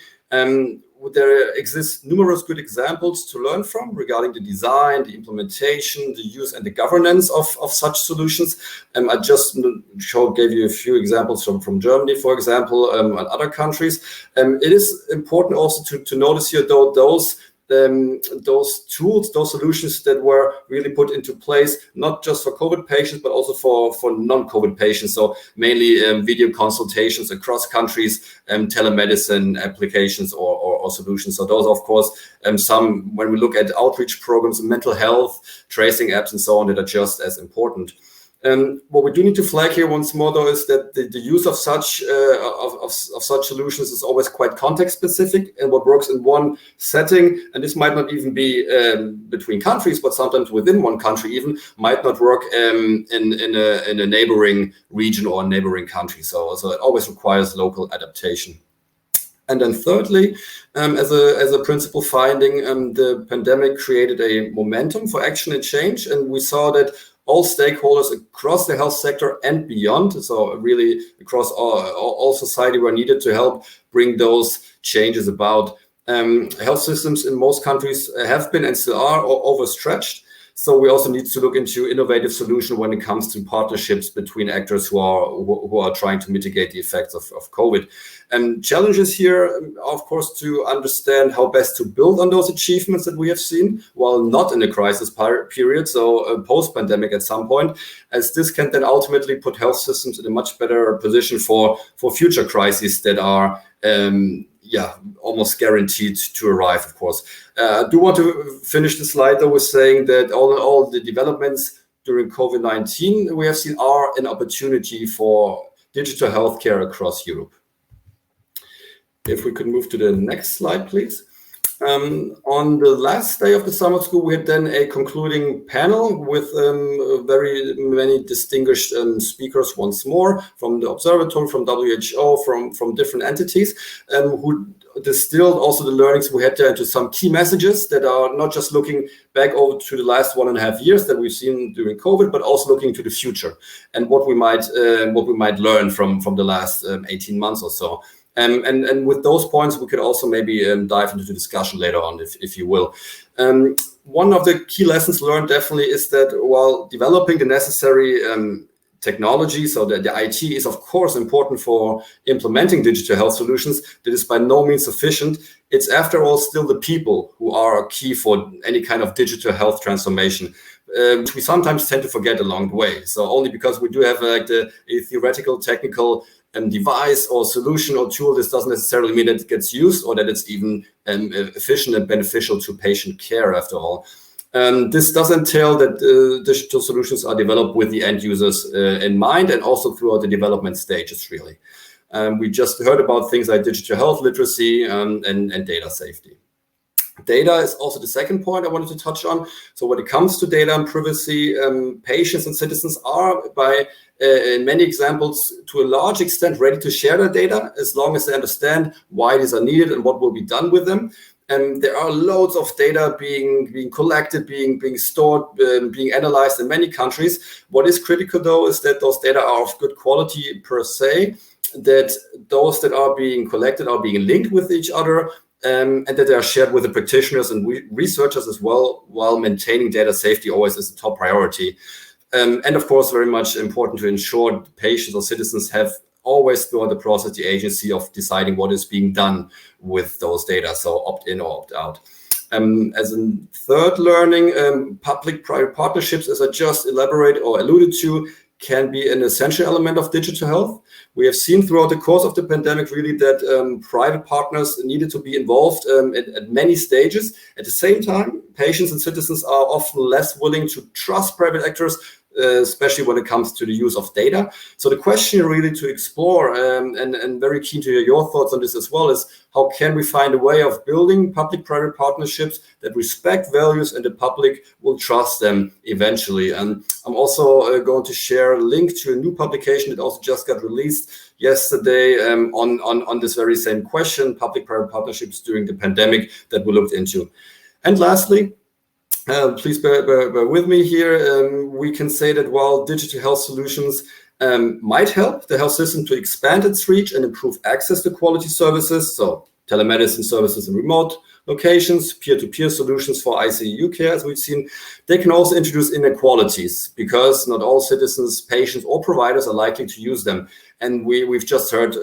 There exist numerous good examples to learn from regarding the design, the implementation, the use, and the governance of such solutions. I just gave you a few examples from Germany, for example, and other countries. It is important also to notice here, though, those tools, those solutions that were really put into place, not just for COVID patients, but also for non-COVID patients. So mainly video consultations across countries, telemedicine applications or solutions. So those, of course, some, when we look at outreach programs, mental health, tracing apps, and so on, that are just as important. What we do need to flag here once more, though, is that the use of such solutions is always quite context specific, and what works in one setting, and this might not even be between countries, but sometimes within one country even, might not work in a neighboring region or a neighboring country. So it always requires local adaptation. And then thirdly, as a principal finding, the pandemic created a momentum for action and change, and we saw that all stakeholders across the health sector and beyond, so really across all society, were needed to help bring those changes about. Health systems in most countries have been and still are overstretched. So we also need to look into innovative solutions when it comes to partnerships between actors who are trying to mitigate the effects of COVID. And challenges here are, of course, to understand how best to build on those achievements that we have seen while not in a crisis period, so post-pandemic at some point, as this can then ultimately put health systems in a much better position for future crises that are almost guaranteed to arrive, of course. I do want to finish the slide, though, with saying that all the developments during COVID-19 we have seen are an opportunity for digital healthcare across Europe. If we could move to the next slide, please. On the last day of the summer school, we had then a concluding panel with very many distinguished speakers once more from the observatory, from WHO, from different entities, who distilled also the learnings we had there into some key messages that are not just looking back over to the last 1.5 years that we've seen during COVID, but also looking to the future and what we might learn from the last 18 months or so. And with those points, we could also maybe dive into the discussion later on, if you will. One of the key lessons learned definitely is that while developing the necessary technology, so that the IT is of course important for implementing digital health solutions, that is by no means sufficient. It's after all still the people who are key for any kind of digital health transformation, which we sometimes tend to forget along the way. So only because we do have a theoretical, technical device or solution or tool, this doesn't necessarily mean that it gets used or that it's even efficient and beneficial to patient care after all. This does entail that digital solutions are developed with the end users in mind and also throughout the development stages, really. We just heard about things like digital health literacy and data safety. Data is also the second point I wanted to touch on. So when it comes to data and privacy, patients and citizens are, in many examples, to a large extent ready to share their data as long as they understand why these are needed and what will be done with them. And there are loads of data being collected, being stored, being analyzed in many countries. What is critical, though, is that those data are of good quality per se, that those that are being collected are being linked with each other, and that they are shared with the practitioners and researchers as well, while maintaining data safety always is a top priority. And of course, very much important to ensure patients or citizens have always throughout the process the agency of deciding what is being done with those data, so opt-in or opt-out. As a third learning, public-private partnerships, as I just elaborated or alluded to, can be an essential element of digital health. We have seen throughout the course of the pandemic really that private partners needed to be involved at many stages. At the same time, patients and citizens are often less willing to trust private actors, especially when it comes to the use of data. So the question really to explore, and very keen to hear your thoughts on this as well, is how can we find a way of building public-private partnerships that respect values and the public will trust them eventually. And I'm also going to share a link to a new publication that also just got released yesterday on this very same question, public-private partnerships during the pandemic, that we looked into. And lastly, please bear with me here. We can say that while digital health solutions might help the health system to expand its reach and improve access to quality services, so telemedicine services in remote locations, peer-to-peer solutions for ICU care, as we've seen, they can also introduce inequalities because not all citizens, patients, or providers are likely to use them. And we've just heard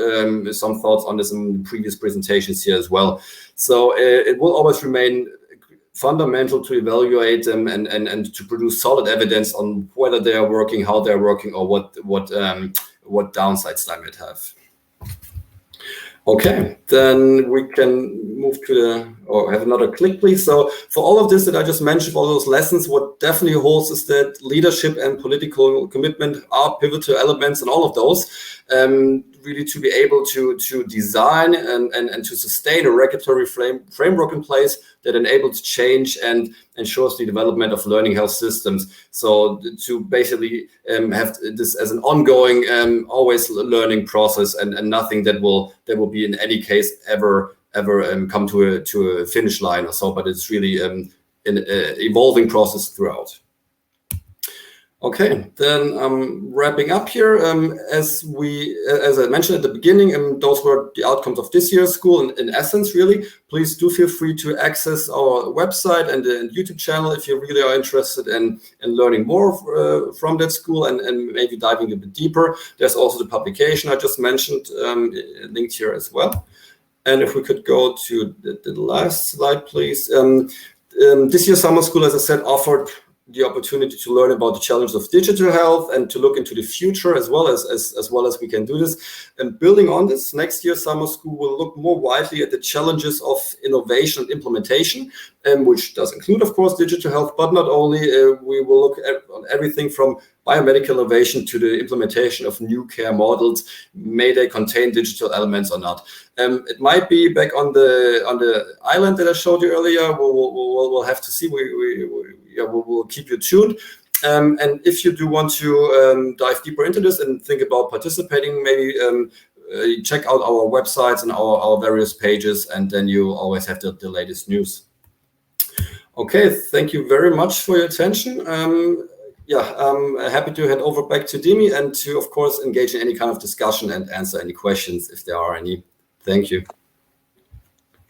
some thoughts on this in previous presentations here as well. So it will always remain fundamental to evaluate them and to produce solid evidence on whether they are working, how they're working, or what downsides they might have. Okay, then we can move to or have another click, please. So for all of this that I just mentioned, for all those lessons, what definitely holds is that leadership and political commitment are pivotal elements in all of those. Really to be able to design and to sustain a regulatory framework in place that enables change and ensures the development of learning health systems. So to basically have this as an ongoing, always learning process and nothing that will be in any case ever come to a finish line or so, but it's really an evolving process throughout. Okay, then I'm wrapping up here. As I mentioned at the beginning, those were the outcomes of this year's school in essence, really. Please do feel free to access our website and the YouTube channel if you really are interested in learning more from that school and maybe diving a bit deeper. There's also the publication I just mentioned linked here as well. And if we could go to the last slide, please. This year's summer school, as I said, offered the opportunity to learn about the challenges of digital health and to look into the future as well as we can do this. And building on this, next year's summer school will look more widely at the challenges of innovation and implementation, which does include, of course, digital health, but not only. We will look at everything from biomedical innovation to the implementation of new care models. May they contain digital elements or not? It might be back on the island that I showed you earlier. We'll have to see. We'll keep you tuned. And if you do want to dive deeper into this and think about participating, maybe check out our websites and our various pages, and then you always have the latest news. Okay, thank you very much for your attention. I'm happy to hand over back to Dimi and to, of course, engage in any kind of discussion and answer any questions if there are any. Thank you.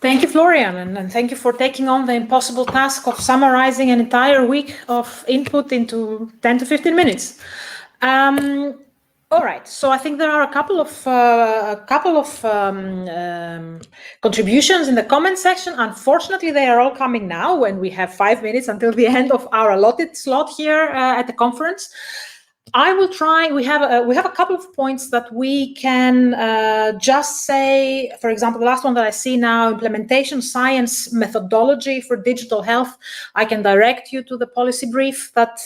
Thank you, Florian, and thank you for taking on the impossible task of summarizing an entire week of input into 10 to 15 minutes. All right, so I think there are a couple of contributions in the comment section. Unfortunately, they are all coming now when we have 5 minutes until the end of our allotted slot here at the conference. I will try. We have a couple of points that we can just say. For example, the last one that I see now, implementation science methodology for digital health. I can direct you to the policy brief that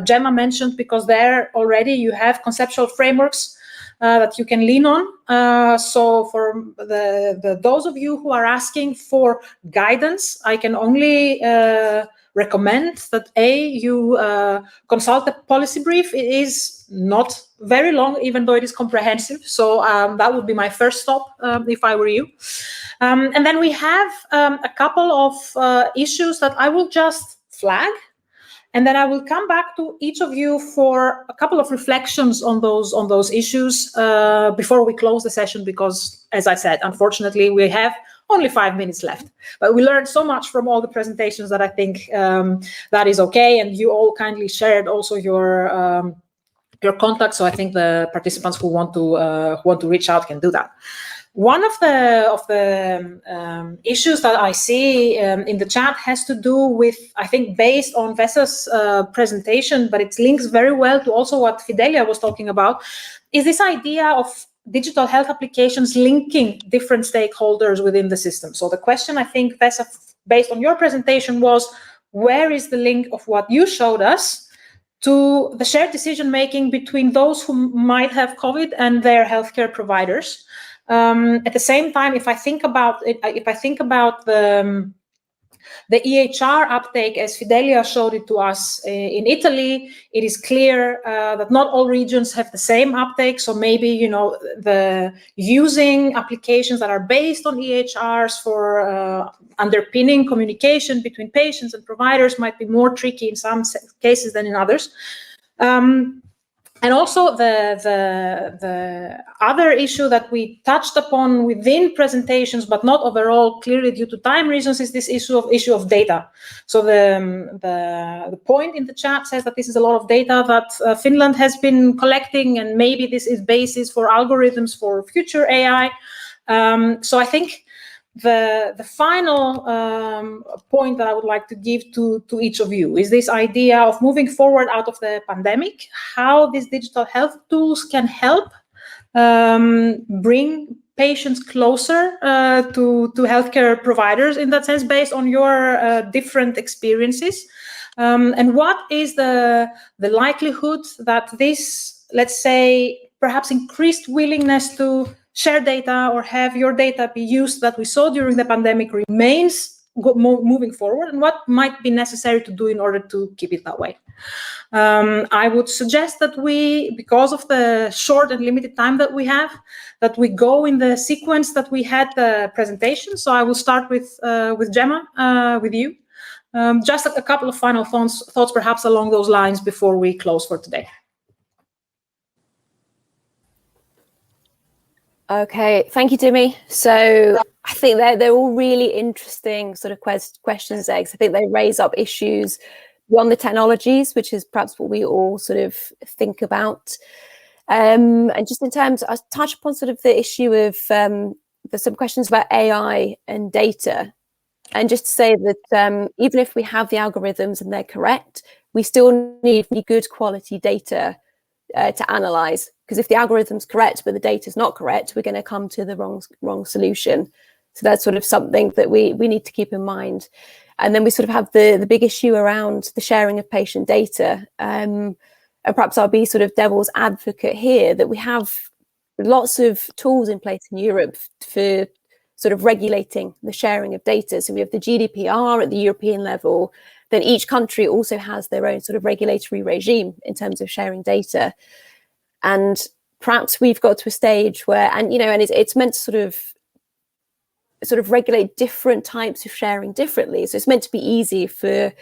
Gemma mentioned, because there already you have conceptual frameworks that you can lean on. So for those of you who are asking for guidance, I can only recommend that you consult the policy brief. It is not very long, even though it is comprehensive. So that would be my first stop if I were you. And then we have a couple of issues that I will just flag, and then I will come back to each of you for a couple of reflections on those issues before we close the session, because, as I said, unfortunately, we have only 5 minutes left. But we learned so much from all the presentations that I think that is okay. And you all kindly shared also your contact. So I think the participants who want to reach out can do that. One of the issues that I see in the chat has to do with, I think, based on Vessa's presentation, but it links very well to also what Fidelia was talking about, is this idea of digital health applications linking different stakeholders within the system. So the question, I think, Vessa, based on your presentation, was where is the link of what you showed us to the shared decision-making between those who might have COVID and their healthcare providers? At the same time, if I think about the EHR uptake, as Fidelia showed it to us in Italy, it is clear that not all regions have the same uptake. So maybe, the using applications that are based on EHRs for underpinning communication between patients and providers might be more tricky in some cases than in others. And also the other issue that we touched upon within presentations, but not overall clearly due to time reasons, is this issue of data. So the point in the chat says that this is a lot of data that Finland has been collecting, and maybe this is basis for algorithms for future AI. So I think the final point that I would like to give to each of you is this idea of moving forward out of the pandemic, how these digital health tools can help bring patients closer to healthcare providers, in that sense, based on your different experiences. And what is the likelihood that this, let's say, perhaps increased willingness to share data or have your data be used that we saw during the pandemic remains moving forward, and what might be necessary to do in order to keep it that way? I would suggest that we, because of the short and limited time that we have, that we go in the sequence that we had the presentation. So I will start with Gemma, with you. Just a couple of final thoughts perhaps along those lines before we close for today. Okay, thank you, Dimi. So I think they're all really interesting sort of questions, Eggs. I think they raise up issues beyond the technologies, which is perhaps what we all sort of think about. And just in terms, I'll touch upon sort of the issue of there's some questions about AI and data. And just to say that even if we have the algorithms and they're correct, we still need good quality data to analyze, because if the algorithm's correct but the data is not correct, we're going to come to the wrong solution. So that's sort of something that we need to keep in mind. And then we sort of have the big issue around the sharing of patient data. And perhaps I'll be sort of devil's advocate here, that we have lots of tools in place in Europe for sort of regulating the sharing of data. So we have the GDPR at the European level. Then each country also has their own sort of regulatory regime in terms of sharing data. And perhaps we've got to a stage where, and it's meant to sort of regulate different types of sharing differently. So it's meant to be easy for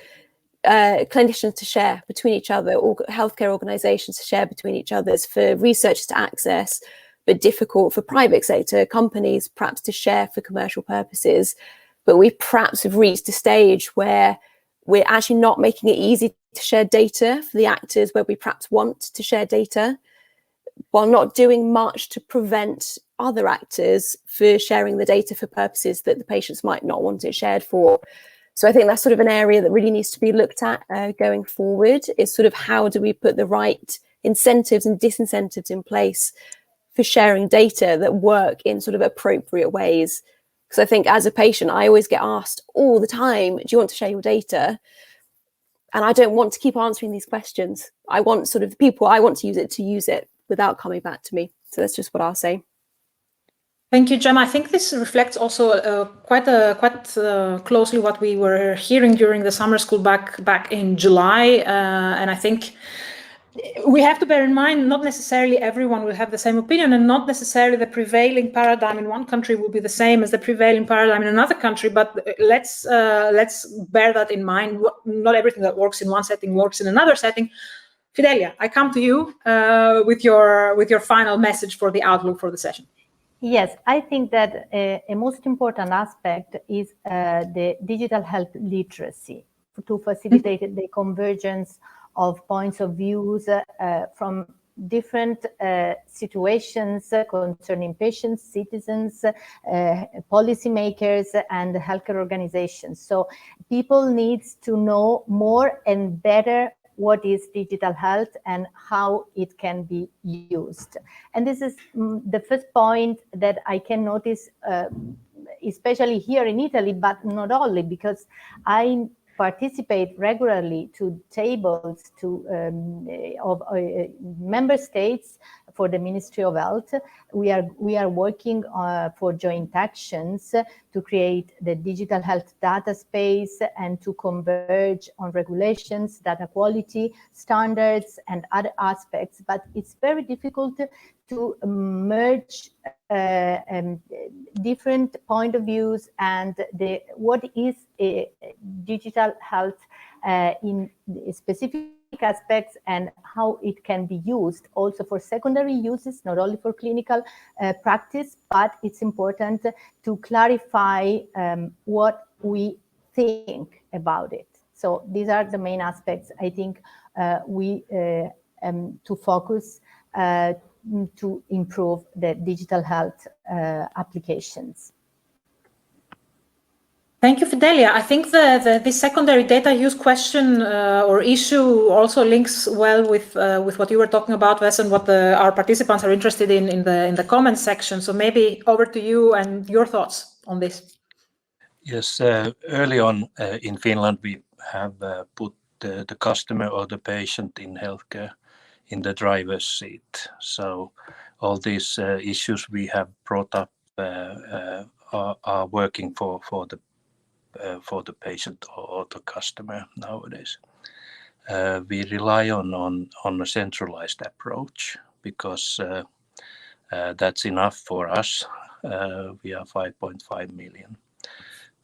clinicians to share between each other, or healthcare organizations to share between each others, for researchers to access, but difficult for private sector companies perhaps to share for commercial purposes. But we perhaps have reached a stage where we're actually not making it easy to share data for the actors where we perhaps want to share data, while not doing much to prevent other actors for sharing the data for purposes that the patients might not want it shared for. So I think that's sort of an area that really needs to be looked at going forward, is sort of how do we put the right incentives and disincentives in place for sharing data that work in sort of appropriate ways. Because I think as a patient, I always get asked all the time, do you want to share your data? And I don't want to keep answering these questions. I want sort of the people I want to use it without coming back to me. So that's just what I'll say. Thank you, Gemma. I think this reflects also quite closely what we were hearing during the summer school back in July, and I think we have to bear in mind not necessarily everyone will have the same opinion, and not necessarily the prevailing paradigm in one country will be the same as the prevailing paradigm in another country. But let's bear that in mind. Not everything that works in one setting works in another setting. Fidelia, I come to you with your final message for the outlook for the session. Yes, I think that a most important aspect is the digital health literacy to facilitate the convergence of points of views from different situations concerning patients, citizens, policymakers, and healthcare organizations. So people need to know more and better what is digital health and how it can be used. And this is the first point that I can notice, especially here in Italy, but not only, because I participate regularly to tables of member states for the Ministry of Health. We are working for joint actions to create the digital health data space and to converge on regulations, data quality standards, and other aspects. But it's very difficult to merge different point of views and what is a digital health in specific aspects and how it can be used also for secondary uses, not only for clinical practice, but it's important to clarify what we think about it. So these are the main aspects I think we to focus to improve the digital health applications. Thank you, Fidelia. I think the secondary data use question or issue also links well with what you were talking about, Wes, and what our participants are interested in the comments section. So maybe over to you and your thoughts on this. Yes, early on in Finland, we have put the customer or the patient in healthcare in the driver's seat. So all these issues we have brought up are working for the patient or the customer nowadays. We rely on a centralized approach because that's enough for us. We are 5.5 million.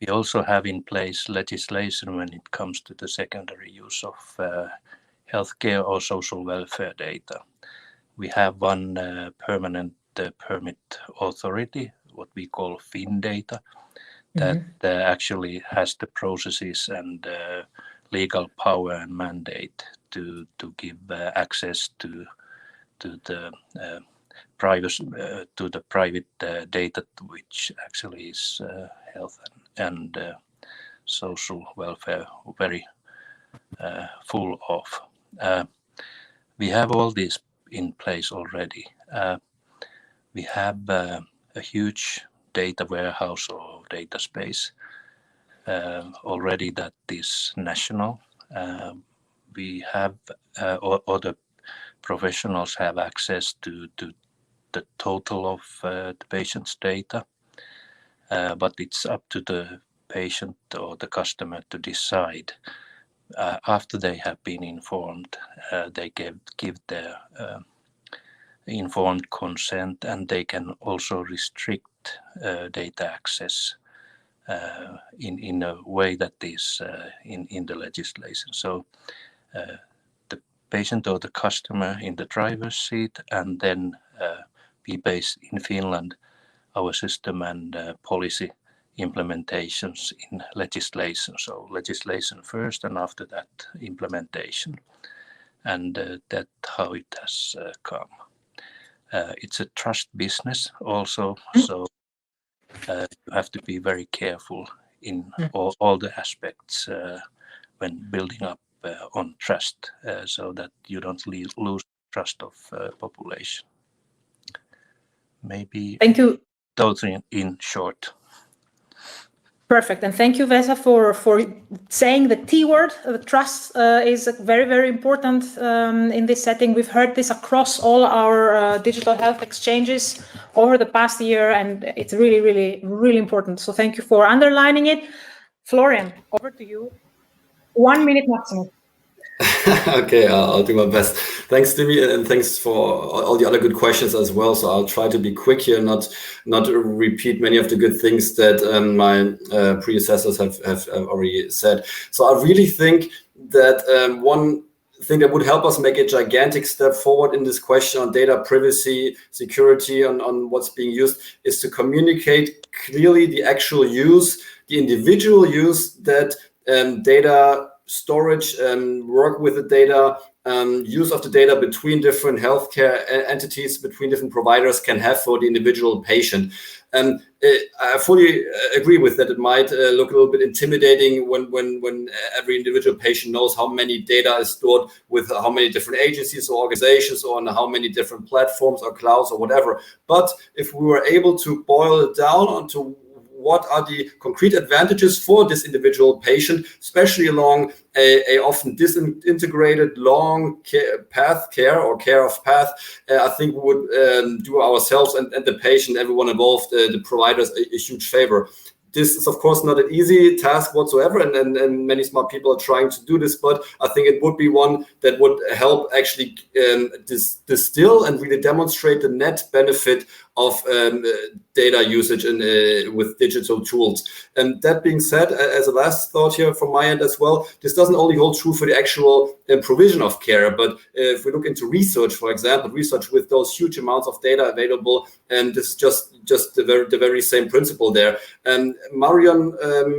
We also have in place legislation when it comes to the secondary use of healthcare or social welfare data. We have one permanent permit authority, what we call FinData, that actually has the processes and legal power and mandate to give access to the private data, which actually is health and social welfare very full of. We have all this in place already. We have a huge data warehouse or data space already that is national. We have or the professionals have access to the total of the patient's data, but it's up to the patient or the customer to decide. After they have been informed, they give their informed consent, and they can also restrict data access in a way that is in the legislation. So the patient or the customer in the driver's seat, and then we base in Finland our system and policy implementations in legislation. So legislation first, and after that implementation. And that's how it has come. It's a trust business also, so you have to be very careful in all the aspects when building up on trust, so that you don't lose trust of population. Maybe Thank you. those in short. Perfect, and thank you, Vesa, for saying the T word. The trust is very, very important in this setting. We've heard this across all our digital health exchanges over the past year, and it's really, really, really important. So thank you for underlining it. Florian, over to you. 1 minute maximum. Okay, I'll do my best. Thanks, Dimi, and thanks for all the other good questions as well. So I'll try to be quick here, not repeat many of the good things that my predecessors have already said. So I really think that one thing that would help us make a gigantic step forward in this question on data privacy, security, on what's being used, is to communicate clearly the actual use, the individual use that data storage, work with the data, use of the data between different healthcare entities, between different providers can have for the individual patient. And I fully agree with that. It might look a little bit intimidating when every individual patient knows how many data is stored with how many different agencies or organizations or on how many different platforms or clouds or whatever. But if we were able to boil it down onto what are the concrete advantages for this individual patient, especially along a often disintegrated long care or care of path, I think we would do ourselves and the patient, everyone involved, the providers, a huge favor. This is, of course, not an easy task whatsoever, and many smart people are trying to do this, but I think it would be one that would help actually distill and really demonstrate the net benefit of data usage with digital tools. And that being said, as a last thought here from my end as well, this doesn't only hold true for the actual provision of care, but if we look into research, for example, research with those huge amounts of data available, and this is just the very same principle there. And Marion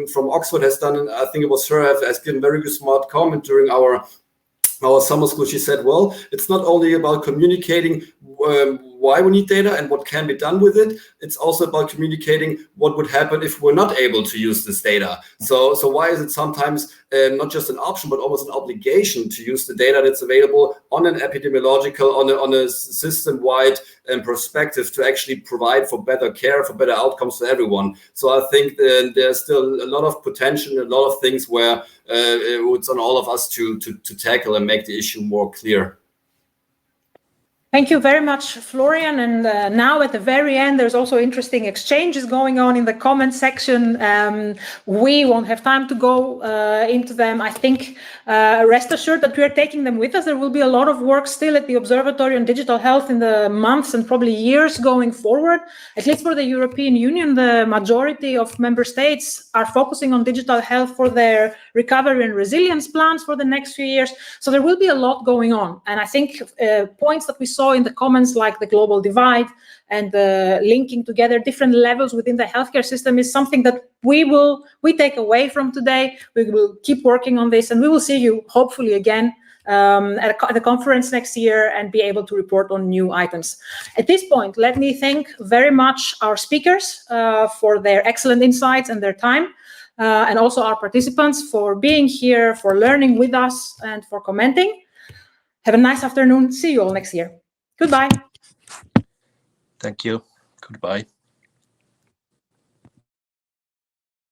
from Oxford has done, I think it was her, has given a very good smart comment during our summer school. She said, well, it's not only about communicating why we need data and what can be done with it. It's also about communicating what would happen if we're not able to use this data. So why is it sometimes not just an option, but almost an obligation to use the data that's available on an epidemiological, on a system-wide perspective to actually provide for better care, for better outcomes for everyone. So I think there's still a lot of potential, a lot of things where it's on all of us to tackle and make the issue more clear. Thank you very much, Florian. And now at the very end, there's also interesting exchanges going on in the comment section. We won't have time to go into them. I think rest assured that we are taking them with us. There will be a lot of work still at the Observatory on Digital Health in the months and probably years going forward. At least for the European Union, the majority of member states are focusing on digital health for their recovery and resilience plans for the next few years. So there will be a lot going on. And I think points that we saw in the comments, like the global divide and linking together different levels within the healthcare system, is something that we take away from today. We will keep working on this, and we will see you hopefully again at the conference next year and be able to report on new items. At this point, let me thank very much our speakers for their excellent insights and their time, and also our participants for being here, for learning with us, and for commenting. Have a nice afternoon. See you all next year. Goodbye. Thank you. Goodbye.